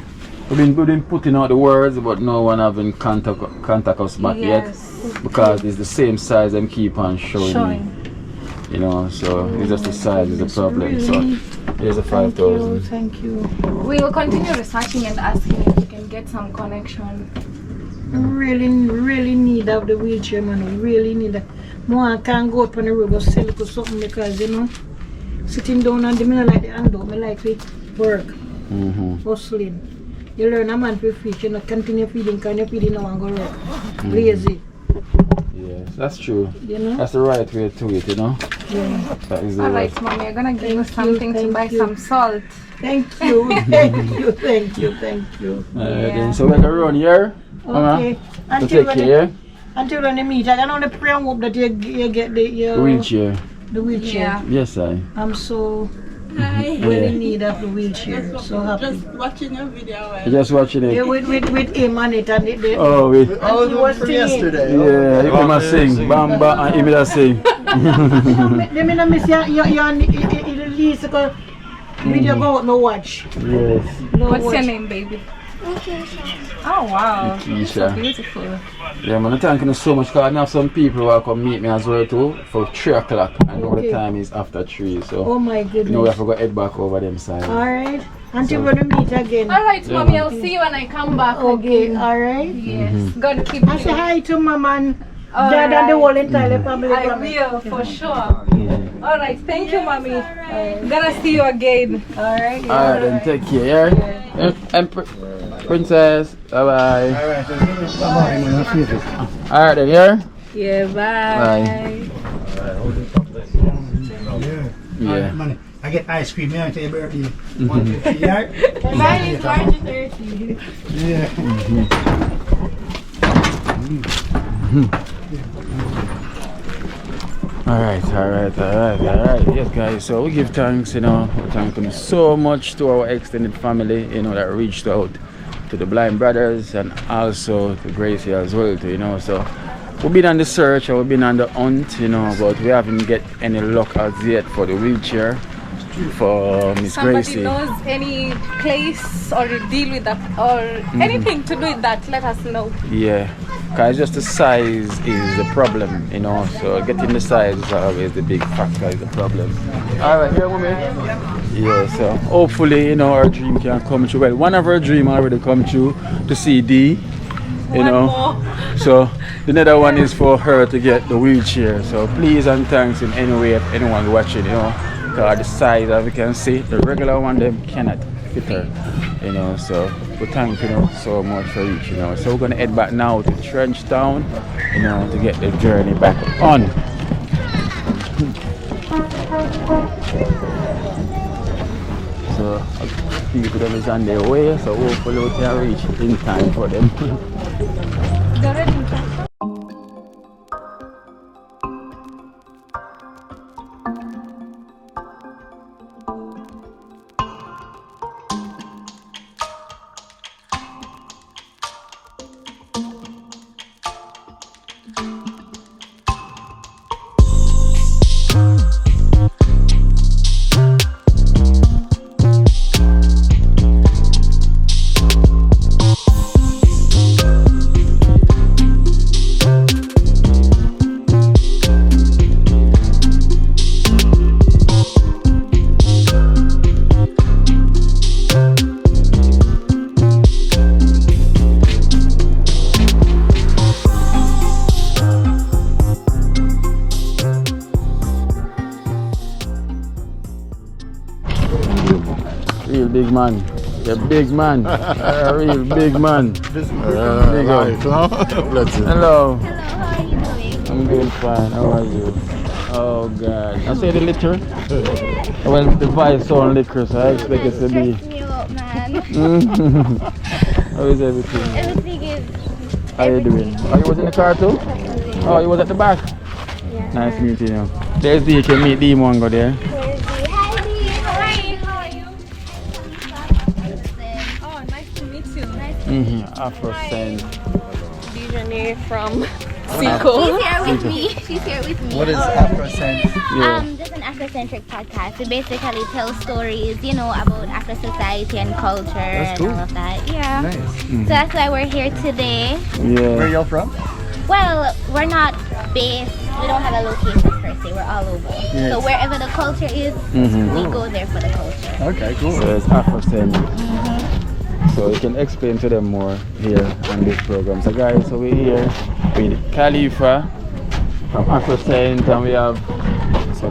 We've been putting out the words, but no one having contact us back yet. Because it's the same size and keep on showing me. You know, so it's just the size is the problem. So here's a 5,000. Thank you. We will continue researching and asking if we can get some connection. Really need of the wheelchair, man. Really need that. More I can't go up on the road or sell it or something because, you know, sitting down on the middle like the hand out, I like to work. Hustling. You learn a man to feed, you know, continue feeding, can you feed now and go work. Lazy. Yes, that's true. You know? That's the right way to it, you know? Yeah. That is the Alright, Mommy, I'm gonna give you something to buy some salt. Thank you, thank you. Then, so we're going to run here. Okay. To take care. Until when they meet, I can only pray and hope that you get the wheelchair. The wheelchair. Yeah. Yes, I'm so really in need of the wheelchair. So happy. Just watching your video. You're just watching it. Yeah, with him on it and oh, wait. Oh, it was yesterday. Yeah, you come and sing. Bamba and him that sing. Let me not miss your release because video go out no watch. Yes. No What's watch. your name, baby? Oh wow, Keisha. so beautiful. Yeah, man, thank you so much because I have some people who will come meet me as well too for 3 o'clock. I know the time is after 3, so Oh my goodness. you know we have to go head back over them side. Alright. Until we're gonna meet again. Alright, Yeah, mommy, man. I'll see you when I come back. Okay, again. alright. Yes. God keep I you. say hi to mama and All dad and the right. whole entire family. I will, for sure. Alright, thank you, mommy. Gonna see you again. Alright. Alright, then take care, yeah? And Princess, bye bye. Alright, then, yeah? Yeah, bye. Bye. Yeah. Money. I get ice cream here until your birthday. 150, right? Mine is large 30. Yeah. Alright. Yes, guys, so we give thanks, thank you so much to our extended family, that reached out to the blind brothers and also to Gracie as well, so we've been on the search and we've been on the hunt, but we haven't get any luck as yet for the wheelchair for Miss Gracie. Somebody knows any place or deal with that or anything to do with that, let us know. Yeah, because just the size is the problem, so getting the size is always the big factor, is the problem. Alright, here mommy. Yeah, so hopefully, our dream can come true. Well, one of our dream already come true to see D, so the other one is for her to get the wheelchair. So please and thanks in any way if anyone's watching, because the size, as we can see, the regular one them cannot fit her, so we thank so much for each, so we're gonna head back now to Trenchtown, to get the journey back on. So people them is on their way, so hopefully we can reach in time for them. Real big man. You're big man. Real big man. Big up. Hello. Hello, how are you doing? I'm doing fine. How are you? Oh God. I say the liquor. Well, the vice on liquor, so I expect it to be. Stress me up, man. How is everything? Everything is. How you doing? Oh, you was in the car too? Oh, you was at the back? Yeah. Nice meeting you. There's D. You can meet D. Mongo there. Where's the hi, Dee. How are you? How are you? Oh, nice to meet you. Afro-Sense. Visionary from She's here with me. She's here with me. What is Afro-Sense? Just an Afrocentric podcast. We basically tell stories, about Afro society and culture and cool. all of that. Yeah. Nice. So that's why we're here today. Yeah. Where y'all from? Well, we're not based. We don't have a location per se. We're all over. Yes. So wherever the culture is, we go there for the culture. Okay, cool. So it's Afro-Sense. So you can explain to them more here on this program. So guys, so we're here with Khalifa from Afro-Sense, and we have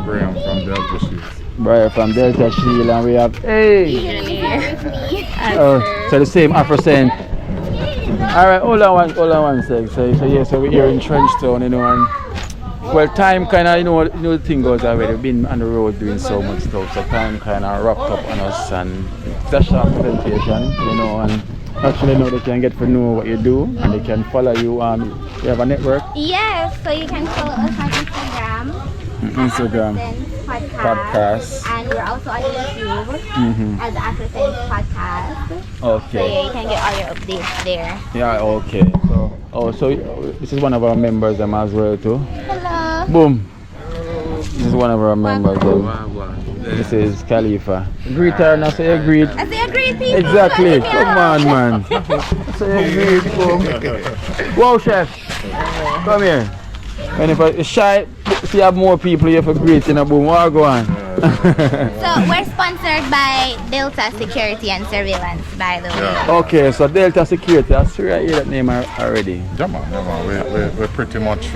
Brian from Delta Shield. Brian from Delta Shield, and we have so the same Afro-Sense. Alright, hold on one sec. So we're here in Trenchtown, and well, time kinda, the thing goes already. We've been on the road doing so much stuff, so time kinda wrapped up on us, and that's our presentation, and actually now they can get to know what you do, and they can follow you. You have a network? Yes, so you can follow us on Instagram. Podcast. And we're also on YouTube as Afrosense Podcast. Okay. So yeah, you can get all your updates there. Yeah, okay. So this is one of our members as well too. Hello. Boom. This is one of our members. This is Khalifa. Greet her and I say greet. I say greet people. Exactly. Come on, man. Say greet. Come. Wow, chef. Come here. And if it's shy, see have more people here for greeting a boom. What go on? So we're sponsored by Delta Security and Surveillance, by the way. Okay, so Delta Security. I swear I hear that name already. Yeah, man. We're pretty much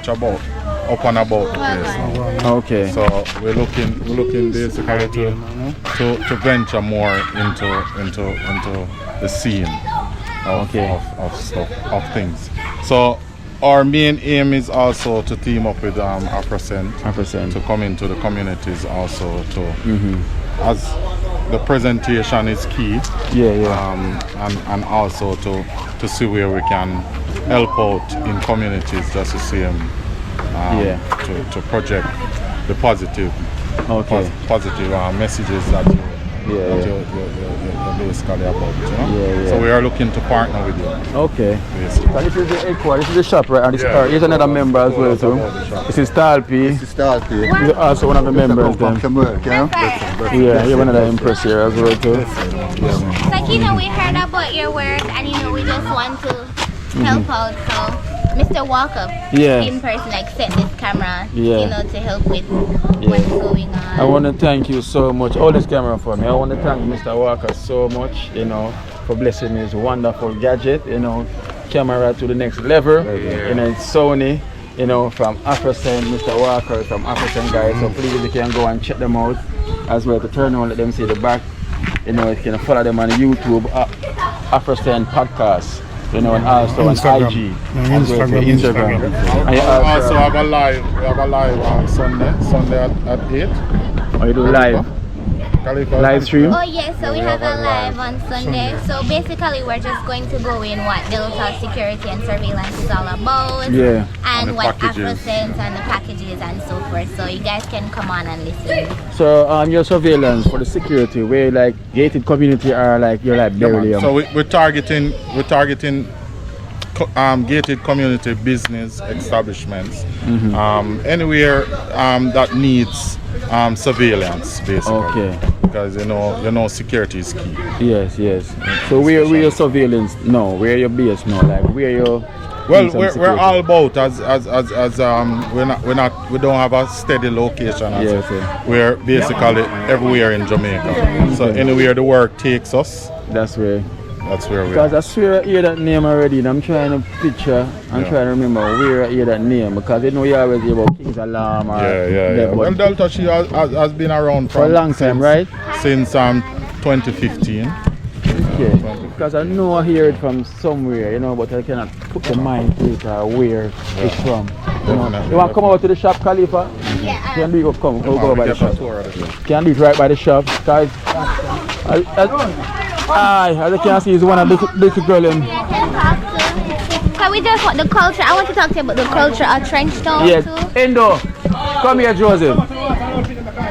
about up and about the place now. Okay. So we're looking basically to venture more into the scene of stuff of things. So our main aim is also to team up with Afrocent to come into the communities also to as the presentation is key. And also to see where we can help out in communities just the same. To project the positive messages that you're basically about, you know? So we are looking to partner with you. Okay. So this is the headquarters, this is the shop, right? And this here's another member as well too. This is Talpi. This is also one of the members then. Yeah, you're one of the Empress here as well too. Like, you know, we heard about your work and, you know, we just want to help out, so Mr. Walker in person, like, set this camera, you know, to help with what's going on. I want to thank you so much. Hold this camera for me. I want to thank Mr. Walker so much, you know, for blessing me with this wonderful gadget, you know, camera to the next level. You know, it's Sony, you know, from Afrocent, Mr. Walker from Afrocent guys. So please, you can go and check them out as well, to turn on, let them see the back. You know, you can follow them on YouTube, Afrocent Podcast. You know, and also Instagram. on IG, Instagram. And you also have a live. We have a live on Sunday at 8. Oh, you do live? Live stream? Oh yes, so we have a live on Sunday. So basically we're just going to go in what Delta Security and Surveillance is all about. And what Afrocent and the packages and so forth. So you guys can come on and listen. So your surveillance for the security, where like gated community are like you're like barely. So we're targeting gated community business establishments, anywhere that needs surveillance, basically. Because you know security is key. Yes. So where your surveillance? No, where your base? No, like where your. Well, we're all about as we don't have a steady location. We're basically everywhere in Jamaica. So anywhere the work takes us, that's where we are. Because I swear I hear that name already, and I'm trying to picture and trying to remember where I hear that name, because you know you always hear about King's Alarm or Well, Delta She has been around for a long time, right? Since 2015. Okay. Because I know I hear it from somewhere, you know, but I cannot put the mind to it or where it's from. You know. You want to come over to the shop, Khalifa? Yeah. Can do it, come go by the shop. Can do it right by the shop. Guys, as I can see, is one of the little girl in. Can we just want the culture? I want to talk to you about the culture of Trenchtown too. Endo, come here, Joseph.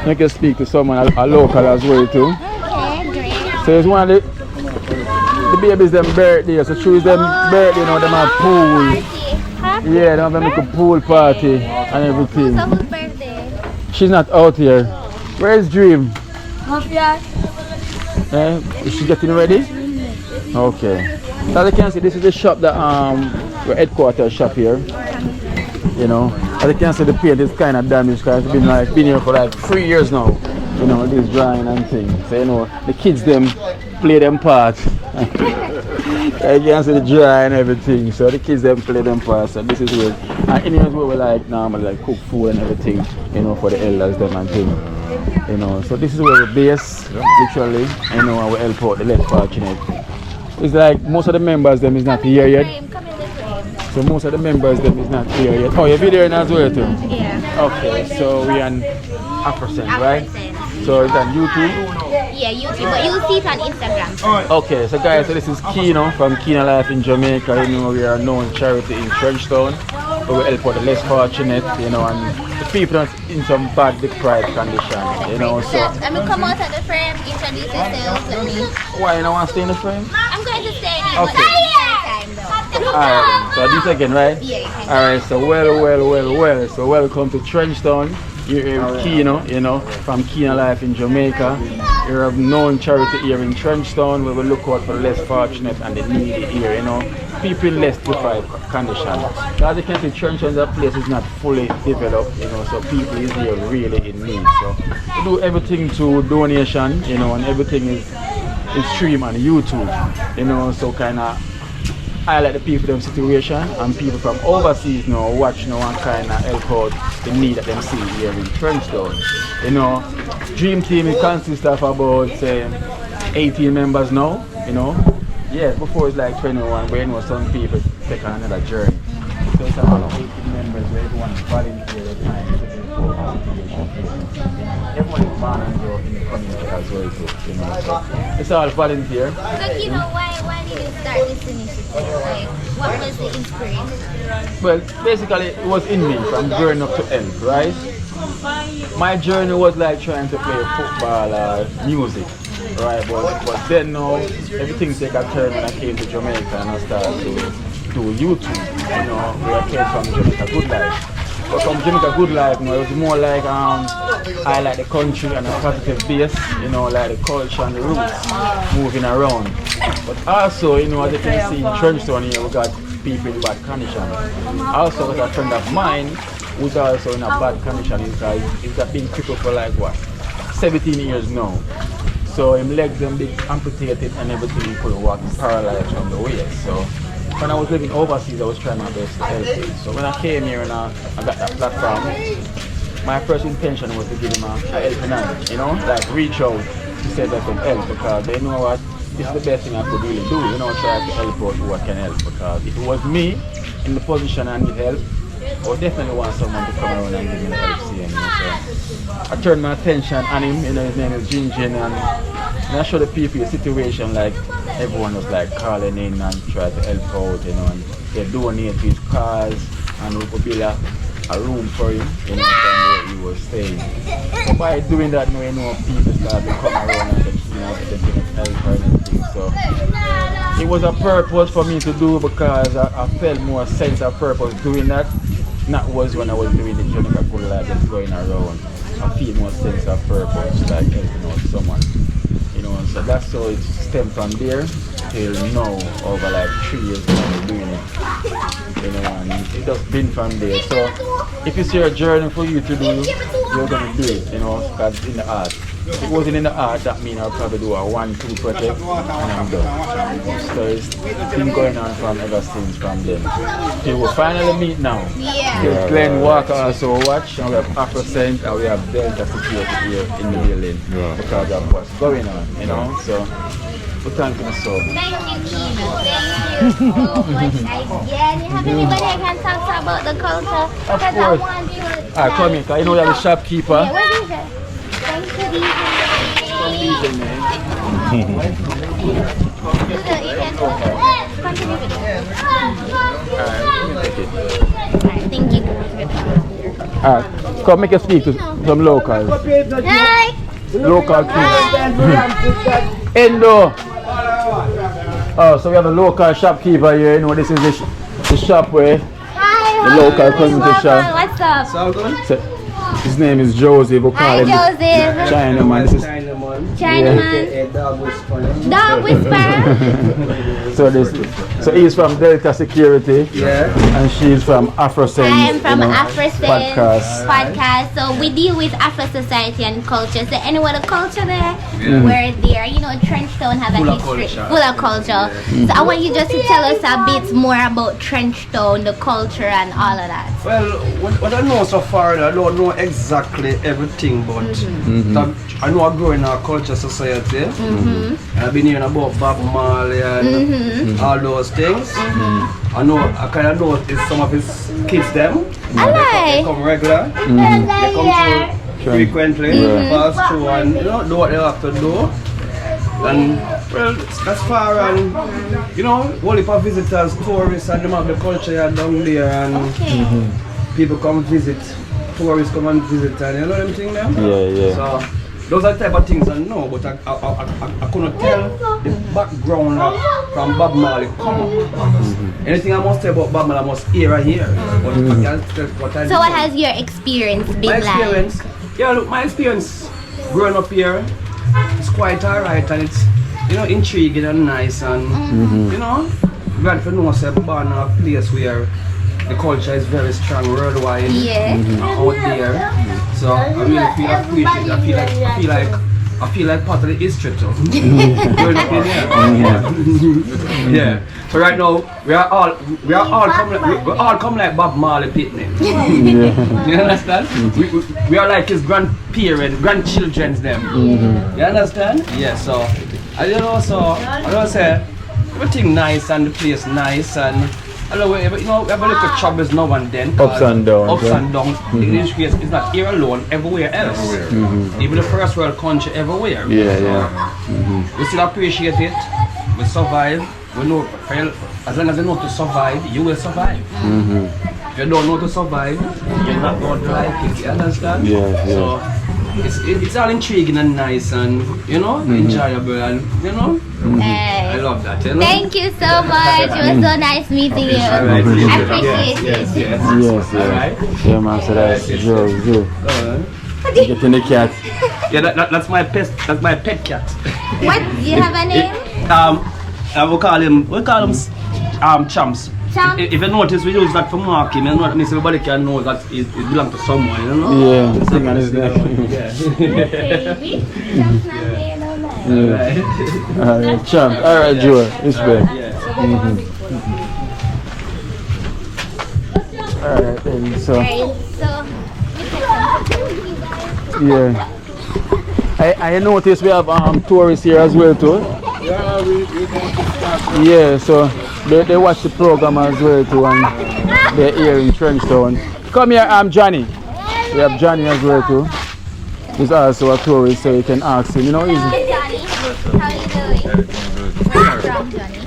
You can speak to someone, a local as well too. Okay, great. So it's one of the babies them birthday, so choose them birthday, you know, them have pool. Yeah, they have make a pool party and everything. So whose birthday? She's not out here. Where's Dream? Up here. Is she getting ready? Okay. So as you can see, this is the shop that we're headquarters shop here. You know, as you can see, the paint is kind of damaged because it's been here for like 3 years now. You know, this drying and things. So you know, the kids them play them part. You can see the dry and everything. So the kids them play them part. So this is where, and anyways where we like normally like cook food and everything. You know, for the elders them and things. You know, so this is where we base literally. You know, and we help out the less fortunate. It's like most of the members them is not here yet. So most of the members them is not here yet. Oh, you're there as well too? Yeah. Okay, so we on Afrocent, right? So it's on YouTube? Yeah, YouTube, but you'll see it on Instagram. Okay, so guys, so this is Kino from Kino Life in Jamaica. You know, we are a known charity in Trenchtown. We help out the less fortunate, you know, and the people that's in some bad deprived condition, you know. So let me come out of the frame, introduce yourself, let me. Why you don't want to stay in the frame? I'm going to stay in Okay. Alright, so this again, right? Yeah. Alright, so well. So welcome to Trenchtown. You're here with Keno, you know, from Keno Life in Jamaica. You're a known charity here in Trenchtown where we look out for the less fortunate and the needy here, you know. People in less deprived condition. As you can see, Trenchtown, that place is not fully developed, you know, so people is here really in need. So we do everything to donation, you know, and everything is streamed on YouTube, you know, so kind of highlight the people them situation, and people from overseas now watch now and kind of help out the need that them see here in Trenchtown. You know, Dream Team it consists of about 18 members now, you know. Yes, before it's like 21, but you know some people take on another journey. So it's about 18 members where everyone volunteer their time to do everyone is born and grow in the community as well too, you know. So it's all volunteer. So you know, why did you start this initiative? Like, what was the inspiration? Well, basically it was in me from growing up to help, right? My journey was like trying to play football or music, right? But then now everything take a turn when I came to Jamaica and I started to do YouTube, you know, where I came from Jamaica Good Life. But from Jamaica Good Life, you know, it was more like I like the country and a positive base, you know, like the culture and the roots moving around. But also, you know, as you can see in Trenchtown here, we got people in bad condition. Also, with a friend of mine who's also in a bad condition because he's been crippled for like what, 17 years now. So his legs them big amputated and everything, he couldn't walk, he's paralyzed from the waist. So when I was living overseas, I was trying my best to help him. So when I came here and I got that platform, my first intention was to give him a helping hand, you know, like reach out to say that I can help, because they know what it's the best thing I could really do, you know, try to help out who I can help. Because if it was me in the position I need help, I would definitely want someone to come around and give me the help, you know. So I turned my attention on him, you know, his name is Jinjin, and I showed the people the situation, like everyone was like calling in and trying to help out, you know, and they donate his cars and we could build a room for him, you know, from where he was staying. So by doing that, you know, people started to come around and you know, they didn't help or anything. So it was a purpose for me to do, because I felt more sense of purpose doing that. Not was when I was doing the Jamaica Good Life that's going around. I feel more sense of purpose, like helping out someone. You know, so that's how it stemmed from there till now, over like 3 years now doing it. You know, and it just been from there. So if it's your journey for you to do, you're gonna do it, you know, because it's in the art. If it wasn't in the art, that means I'll probably do a 1-2 project and I'm done. So it's been going on from ever since from then. Till we finally meet now. Yeah. Glenn Walker also watch, and we have Afrocent and we have Delta Security here in the building because of what's going on, you know. So we thank you so much. Thank you, Keno. Thank you so much. Again, you have anybody I can talk about the culture? Of Because course. I want you to. Alright, come here, because you know you're the shopkeeper. Yeah, what is it? Thank you, DJ. Continue with it. Thank you. Alright, come make a speak to some locals. Hi. Local kids. Endo. Oh, so we have a local shopkeeper here. You know, this is the shop where the local community shop. What's up? So, his name is Joseph. We'll call him Joseph. Chinaman. This is Chinaman. Dog whisperer. So he's from Delta Security. Yeah. And she's from Afrocent. I am from Afrocent podcast. So we deal with Afro society and culture. So any other culture there, Mhm. we're there. You know, Trenchtown have a history, full of culture. So I want you just to tell us a bit more about Trenchtown, the culture and all of that. Well, what I know so far, I don't know exactly everything, but I know I grow in our culture society. I've been hearing about Bob Marley and all those things. I know, I kind of know it's some of his kids them. They come regular. They come through frequently, pass through and you know, do what they have to do. And well, that's far and you know, whole heap of visitors, tourists and them have the culture down there and people come visit, tourists come and visit and you know them thing there? Yeah. So those are the type of things I know, but I couldn't tell the background from Bob Marley come up. Anything I must say about Bob Marley, I must hear. But I can't tell what I So what has your experience been my experience, like? yeah, look, my experience growing up here, it's quite alright, and it's, you know, intriguing and nice, and you know, glad for know say I'm born in a place where the culture is very strong worldwide, out there. So I really feel appreciated. I feel like part of the history too. Yeah. So right now we are all come like Bob Marley pitney. You understand? We are like his grandchildren's them. You understand? Yeah. So I don't say everything nice and the place nice and. Hello, but you know, we have a little troubles now and then. Ups and downs. Ups and downs. This case is not here alone, everywhere else. Even the first world country, everywhere. We still appreciate it. We survive. We know, as long as you know to survive, you will survive. If you don't know to survive, you're not going to like it. You understand? So it's all intriguing and nice and, you know, enjoyable and, you know. I love that. You know? Thank you so much. It was so nice meeting you. I appreciate it. Yes. Yeah, man. So that's Joe. Getting the cat. Yeah, that's my pet. That's my pet cat. What? Do you have a name? We call him Champs. If you notice, we use that for marking. And that means everybody can know that it belongs to someone, you know? Yeah, sing on his name. Alright, Champ. Alright, Joe. Respect. Alright, then, so. Yeah. I noticed we have tourists here as well too. Yeah, so they watch the program as well too, and they're here in Trenchtown. Come here, I'm Johnny. We have Johnny as well too. He's also a tourist, so you can ask him. You know, he's. Johnny, how are you doing? Where are you from, Johnny?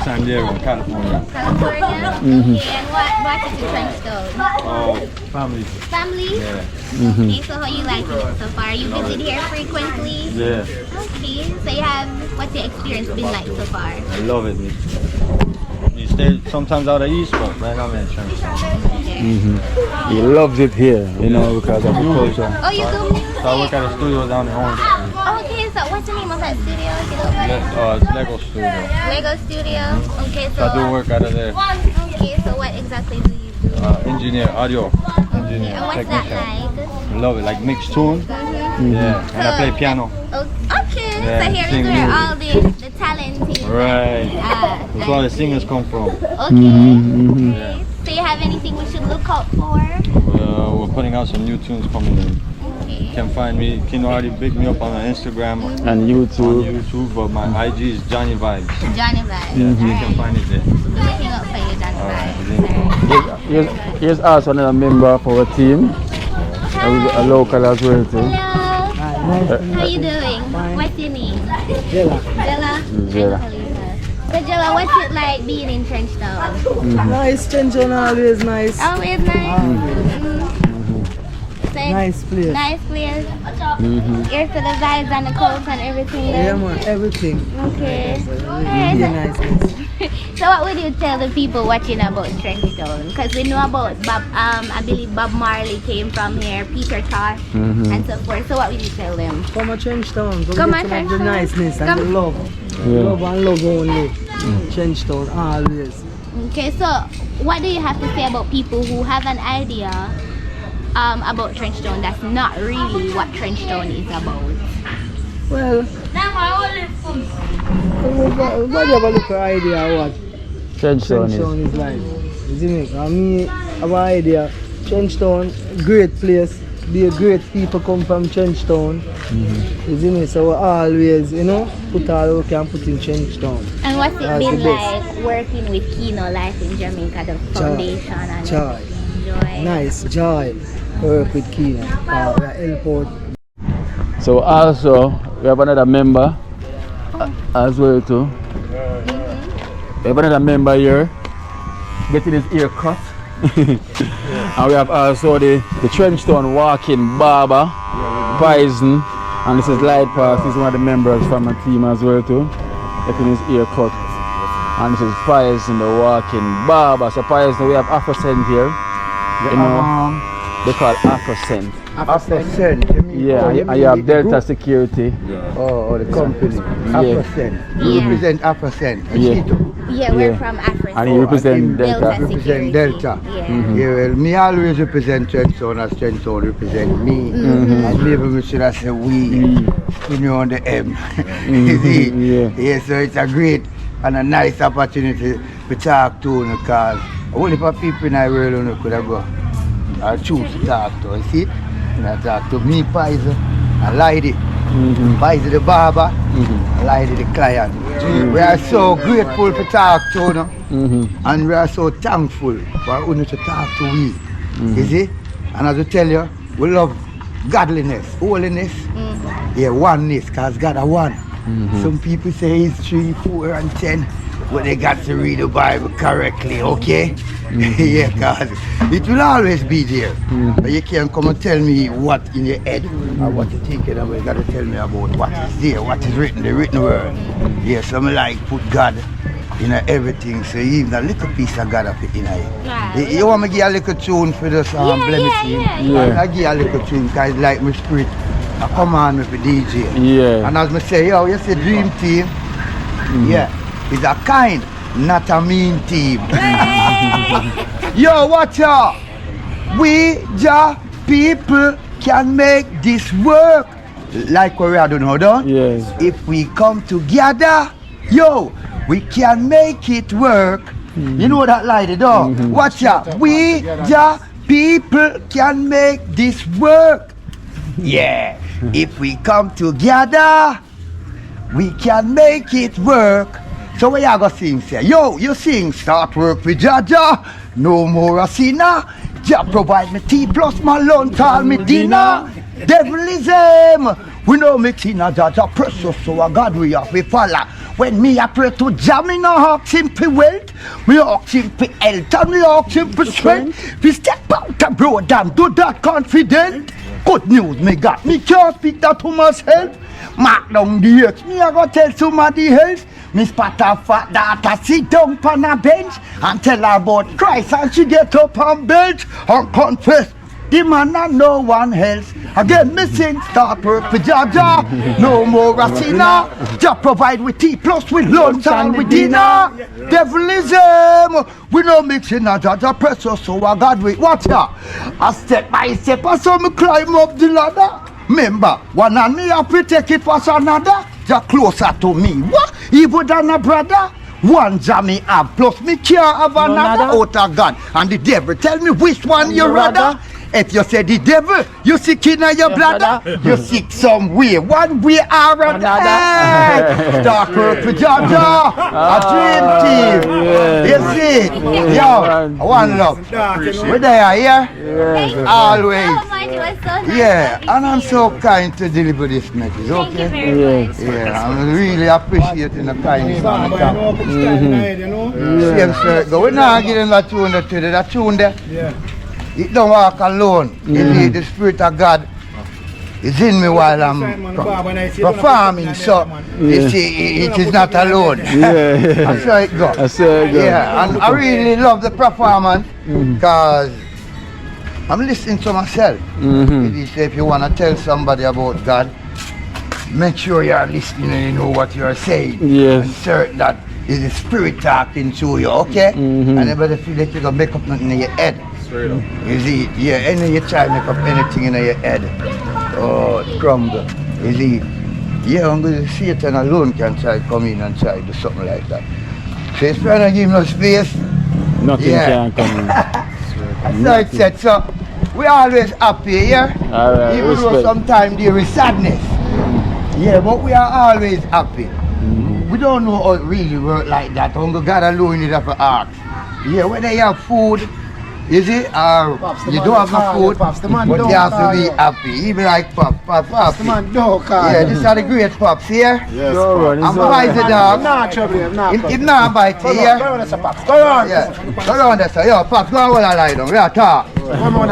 San Diego, California. California? And what is your Trenchtown? Oh, family. Family? Yeah. Okay, so how you liking it so far? You visit here frequently? Yeah. Okay, so what's your experience been like so far? I love it. You stay sometimes out of East, but right now I'm in Trenchtown. He loves it here, you know, because of the culture. Oh, you do music? So I work at a studio down in Orange. Okay, so what's the name of that studio? If you don't mind? It's Lego Studio. Lego Studio? Okay, so I do work out of there. Okay, so what exactly do you do? Engineer, audio engineer, And what's technician. that like? Love it, like mixed tune. Yeah, and I play piano. Okay, Yeah, so here is sing where music. all the talent is. Right. That's where all the singers come from. Okay. Yeah. So you have anything we should look out for? We're putting out some new tunes coming in. You can find me, Kino already big me up on Instagram and YouTube. But my IG is Johnny Vibes. Johnny Vibes. Yeah, you can find it there. Looking up for you, Johnny Vibes. Here's also another member of our team. A local as well too. Hello. How you doing? What's your name? Jella. Jella. So Jella, what's it like being in Trenchtown? Nice, Trenchtown always nice. Always nice. Nice place. Nice place. Here for the vibes and the coats and everything. Yeah, man, everything. Okay. Really nice place. So what would you tell the people watching about Trenchtown? Because we know about I believe Bob Marley came from here, Peter Tosh, and so forth. So what would you tell them? Come to Trenchtown. Come to on, the niceness and the love. Love and love only. Trenchtown always. Okay, so what do you have to say about people who have an idea about Trenchtown that's not really what Trenchtown is about? Well, what do you have a little idea what Trenchtown is like? Isn't it? I mean, have an idea. Trenchtown, great place. Be a great people come from Trenchtown. Isn't it? So we always, you know, put all we can put in Trenchtown. And what's it been like working with Kino Life in Jamaica, the foundation and joy. Nice, joy. Work with Kino. We are airport. So also we have another member as well too. We have another member here getting his ear cut. And we have also the Trenchtown walking barber, Poison, And this is Light Pass, he's one of the members from my team as well too. Getting his ear cut. And this is Pies in the walking barber. So Pies, we have Afrocent here. You know, they call Afrocent. Afrocent? Yeah, and you have Delta Security. Oh, the company. Afrocent. You represent Afrocent. Yeah, we're from Africa. And he represents Delta. Represent Delta. Yeah, well, me always represent Trendstone as Trendstone represent me. And maybe we should have said we, you know, on the M. You see? Yeah, so it's a great and a nice opportunity to talk to you because only for people in the world who could have go or choose to talk to. You see? And I talk to me, Paiser, and Lady. Paiser the barber, and Lady the client. We are so grateful to talk to you, and we are so thankful for you to talk to we. You see? And as I tell you, we love godliness, holiness, oneness, because God is one. Some people say it's 3, 4, and 10, but they got to read the Bible correctly, okay? Yeah, because it will always be there. But you can't come and tell me what in your head or what you're thinking about. You got to tell me about what is there, what is written, the written word. Yeah, so I like put God in everything, so even a little piece of God of it in it. You want me to give a little tune for this blemish? I give a little tune because it's like my spirit. I come on with the DJ. Yeah. And as I say, yo, you see Dream Team, it's a kind, not a mean team. Yo, watch out. We just people can make this work. Like what we are doing, hold on. Yes. If we come together, yo, we can make it work. You know that lady, though? Watch out. We just people can make this work. Yeah, if we come together, we can make it work. So what you gonna sing, say? Yo, you sing, start work with Jaja, no more a sinner. Jah provide me tea plus my lunch, all me dinner. Devilism, we know me tina Jaja press us, so a God we have we follow. When me a pray to Jah, me no ask him for wealth, me ask him for health, and me ask him for strength. We step out the road and do that confident. Good news me got, me can't speak that to myself. Mark down the earth, me a go tell somebody else. Me spot a fat daughter sit down on a bench and tell her about Christ, and she get up and bench and confess. The man and no one else. Again, me sing, start work for Jaja. No more a sinner. Jah provide with tea plus with lunch and with dinner. Devilism. We no mixing a Jaja press us, so a God we watch ya. A step by step, I saw me climb up the ladder. Remember, one and me have to take it for another. Jah closer to me. What? Even than a brother. One Jah me have, plus me can't have another out of God. And the devil tell me which one you rather. If you say the devil, you sick in your bladder, you sick some way, one way or another. Start work for Jaja, a dream team. You see? Yo, one love. We're there, yeah? Always. Yeah, and I'm so kind to deliver this message, okay? Yeah, I'm really appreciating the kindness on the top. Same shirt, go. We're not getting that tune there, that tune there. It don't walk alone. The Spirit of God is in me while I'm performing. So you see, it is not alone. That's how it goes. Yeah, and I really love the performance because I'm listening to myself. If you want to tell somebody about God, make sure you are listening and you know what you are saying. And certain that is the Spirit talking to you, okay? And everybody feel like you're going to make up nothing in your head. You see, any you try to make up anything in your head, oh, it crumble. You see, I'm going to Satan alone can try to come in and try to do something like that. So he's trying to give no space. Nothing can come in. So it said, so we're always happy, yeah? Right, even though sometimes there is sadness. But we are always happy. We don't know how it really work like that. Only God alone need to ask. When they have food, is it? You don't have no food, but you have to be happy. Even like Pops. These are the great Pops here. Yes, I'm bite the dog. If not bite here. Go around there, sir. Yo, Pops, go on and lie down. We are talk. Go on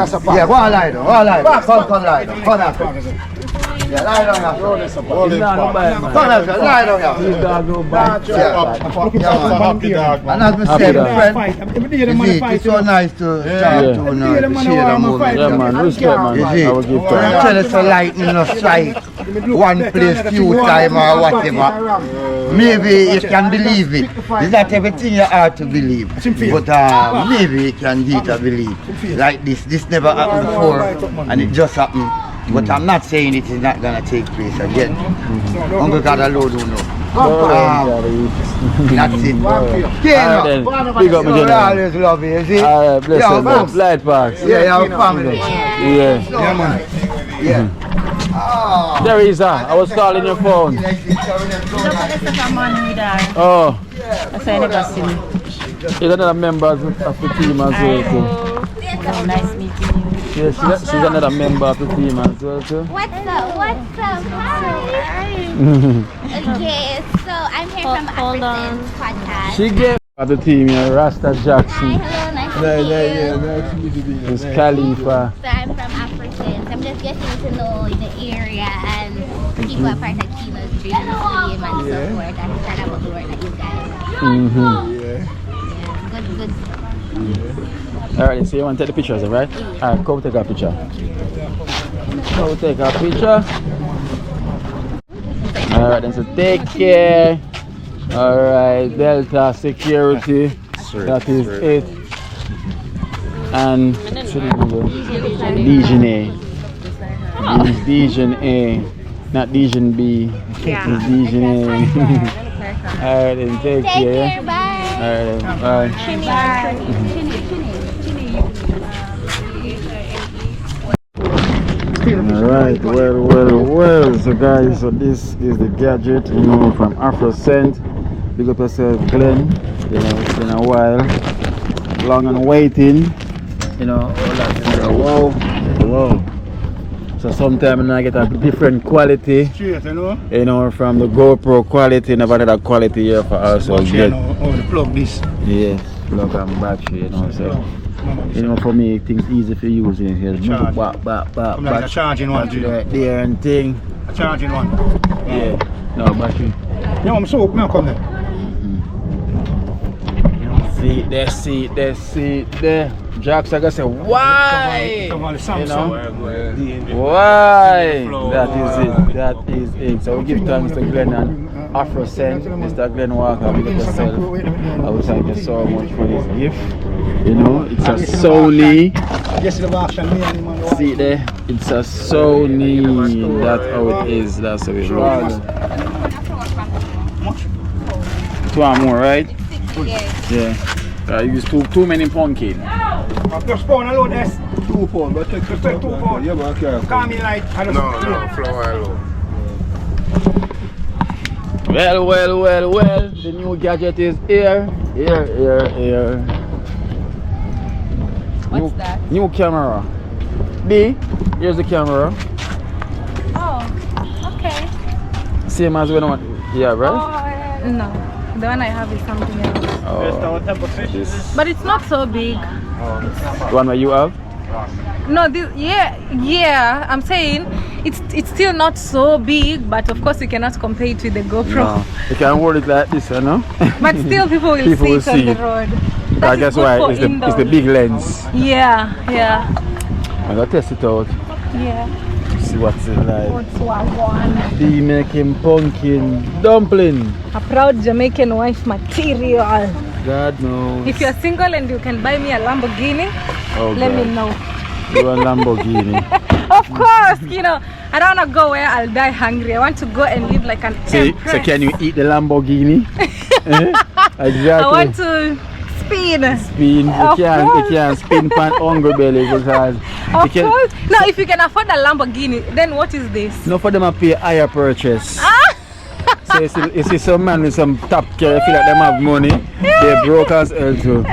lie down. Come lie down. Come on. Yeah, lie down here. He's not no bad man. Come on, lie down here. He's not no bad. And as I said, friend, it's so nice to talk to you now, to share the moment. Yeah, man, respect, man. I will give I'm telling you, so lightning no strike one place few time or whatever. Maybe you can believe it. It's not everything you have to believe. But maybe you can get to believe. Like this never happened before and it just happened. But I'm not saying it is not gonna take place again. Uncle God alone don't know. That's it. Big up, I always love you, see? Alright, bless you, man. Light Parks. Yeah, your family. Yeah. Yeah, man. Yeah. Teresa, I was calling your phone. Oh. That's why I never see me. She's another member of the team as well too. Nice meeting you. Yes, she's another member of the team as well too. What's up? What's up? Hi. Okay, so I'm here from African's podcast. She gave the team here, Rasta Jackson. Hi, hello, nice to meet you. It's Khalifa. So I'm from African's. I'm just getting to know the area and people are part of Kino's dream team and so forth. And kind of about the work that you guys good. Alright, so you want to take the pictures, right? Alright, come take a picture. Go take a picture. Alright, then so take care. Alright, Delta Security. That is it. And Division A. Division A. Not Division B. It's Division A. Alright, then take care. Bye. Alright, bye. Alright, well. So guys, so this is the gadget, you know, from Transcends. Big up yourself, Glenn. You know, it's been a while. Long and waiting. You know, all that. Wow. So sometimes I get a different quality. You know, from the GoPro quality, never had that quality here for us. So the plug this. Yes, plug and battery, you know, so. You know, for me, things easy for using here. Like a charging one, right there and thing. A charging one. Yeah. No battery. No, I'm so open. Come there. See there. Jacks, I gotta say, why? You know? Why? That is it. So we give thanks to Glenn and Transcends, Mr. Glenn Walker, big up yourself. I would thank you so much for this gift. You know, it's a Sony. See there? It's a Sony. That's how it is. That's how it looks. Two more, right? Yeah. I use too many pumpkin. Just pound a load this. 2 pounds, but take 2 pounds. Yeah, but careful. Call me like No, flour low. Well. The new gadget is here. What's that? New camera. B, here's the camera. Oh, okay. Same as when one. Yeah, right? Oh, no. The one I have is something else. This. But it's not so big. The one that you have? No, this, yeah. I'm saying it's still not so big, but of course you cannot compare it with the GoPro. No, you can hold it like this, you know. But still, people will see it on the road. I guess why it's the big lens. Yeah. I'm gonna test it out. Yeah. See what's it like. What's one? Be making pumpkin dumpling. A proud Jamaican wife material. God knows. If you're single and you can buy me a Lamborghini, let me know. You want Lamborghini? Of course, you know, I don't want to go where I'll die hungry. I want to go and live like an empress. So can you eat the Lamborghini? Exactly. I want to spin. You can't spin pan hungry belly because of course. Now, if you can afford a Lamborghini, then what is this? No, for them to pay higher purchase. So you see some man with some top care, feel like them have money, they're broke as hell too.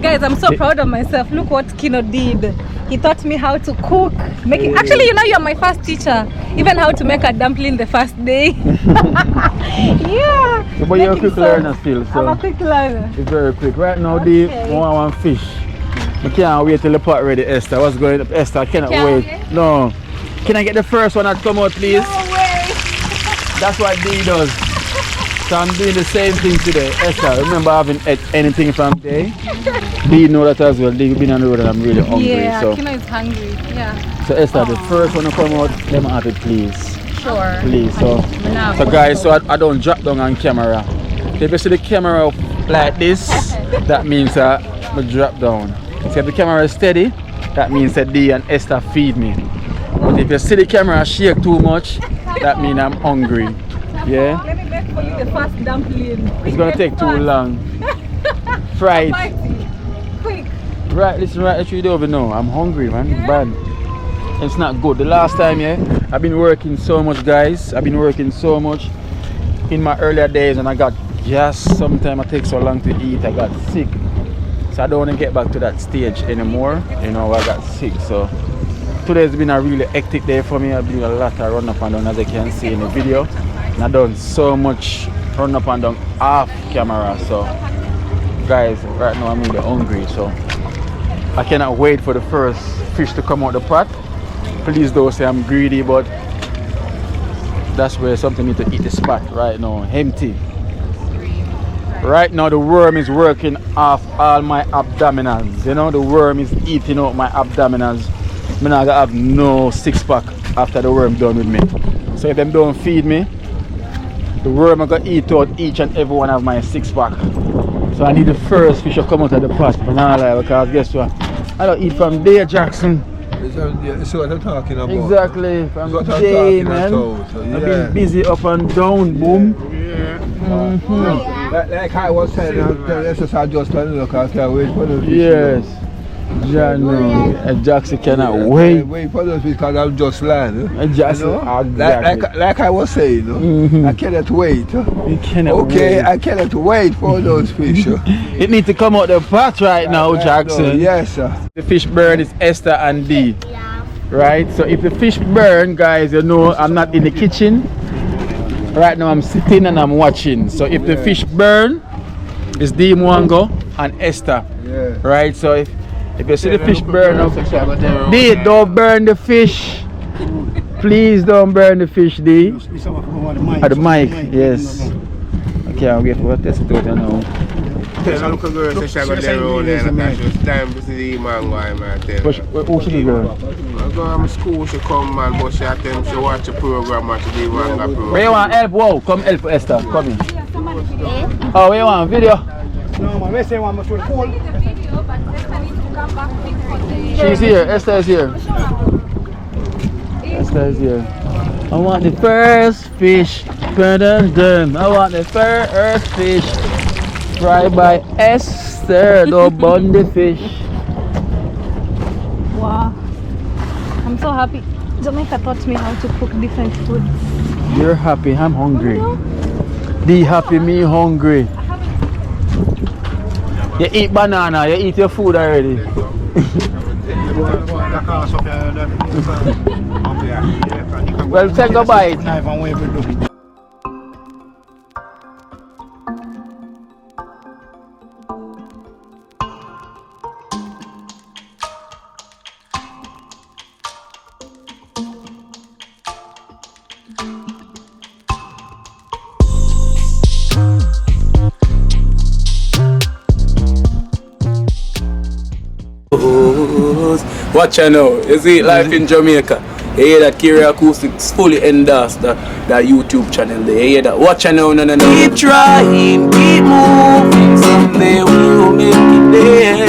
Guys, I'm so proud of myself. Look what Kino did. He taught me how to cook. Actually, you know, you're my first teacher. Even how to make a dumpling the first day. Yeah. But you're a quick learner still. So I'm a quick learner. It's very quick. Right now, the one fish. I can't wait till the pot ready, Esther. What's going on, Esther? I cannot wait. No. Can I get the first one that come out, please? No way. That's what D does. So I'm doing the same thing today. Esther, remember I haven't ate anything from day? D know that as well. D been on the road and I'm really hungry. Yeah, so. Kino is hungry. Yeah. So Esther, the first one to come out, let me have it, please. Sure. Please. So guys, so I don't drop down on camera. If you see the camera up like this, that means I drop down. So if the camera is steady, that means that D and Esther feed me. But if you see the camera shake too much, that means I'm hungry. Yeah? Let me make for you the first dumpling. It's gonna take too long. Fry it. Quick. Right, listen, right, that's what you don't even know. I'm hungry, man. It's bad. It's not good. The last time, yeah, I've been working so much, guys. I've been working so much in my earlier days, and I got gas. Sometimes it takes so long to eat. I got sick. So I don't want to get back to that stage anymore. You know, I got sick. So today's been a really hectic day for me. I've been a lot of run up and down, as you can see in the video. And I've done so much run up and down off camera. So guys, right now I'm really hungry. So I cannot wait for the first fish to come out the pot. Please don't say I'm greedy, but that's where something need to eat the spot right now. Empty. Right now the worm is working off all my abdominals. You know, the worm is eating out my abdominals. I'm not gonna have no six-pack after the worm done with me. So if them don't feed me, the worm are gonna eat out each and every one of my six-pack. So I need the first fish to come out of the pot. But now, because guess what? I don't eat from there, Jackson. That's what I'm talking about. Exactly, from day, man. I've been busy up and down, boom. Like I was saying, I just look, I can't wait for the fish. Yes. Jackson cannot wait. Wait for those fish because I'm just land. Jackson, exactly. Like I was saying, I cannot wait. You cannot wait. I cannot wait for those fish. It needs to come out the pot right now, Jackson. Yes, sir. The fish burn is Esther and D. Right? So if the fish burn, guys, you know I'm not in the kitchen. Right now I'm sitting and I'm watching. So if the fish burn, it's D Mwango and Esther. Right? So if you see the fish burn up, D, don't burn the fish. Please don't burn the fish, D. At the mic, yes. Okay, I'll get for test it out now. Tell look a girl say she got there around there and she was time to see the mango, man. Who's the girl? I go to school, she come, man, but she attend, she watch a program and she do manga program. Where you want help? Whoa, come help Esther, come in. Oh, where you want video? No, man, we say one must be cold. She's here, Esther is here. Esther is here. I want the first fish. I want the first fish. Fried by Esther. Don't burn the fish. Wow. I'm so happy. Jamaica taught me how to cook different foods. You're happy, I'm hungry. Be happy, me hungry. You eat banana, you eat your food already. Well, take a bite. Watch out now, you see life in Jamaica. You hear that Kiri Acoustics fully endorsed that YouTube channel there. You hear that? Watch out now, no. Keep trying, keep moving. Someday we'll make it there.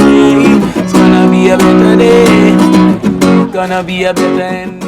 It's gonna be a better day. Gonna be a better end.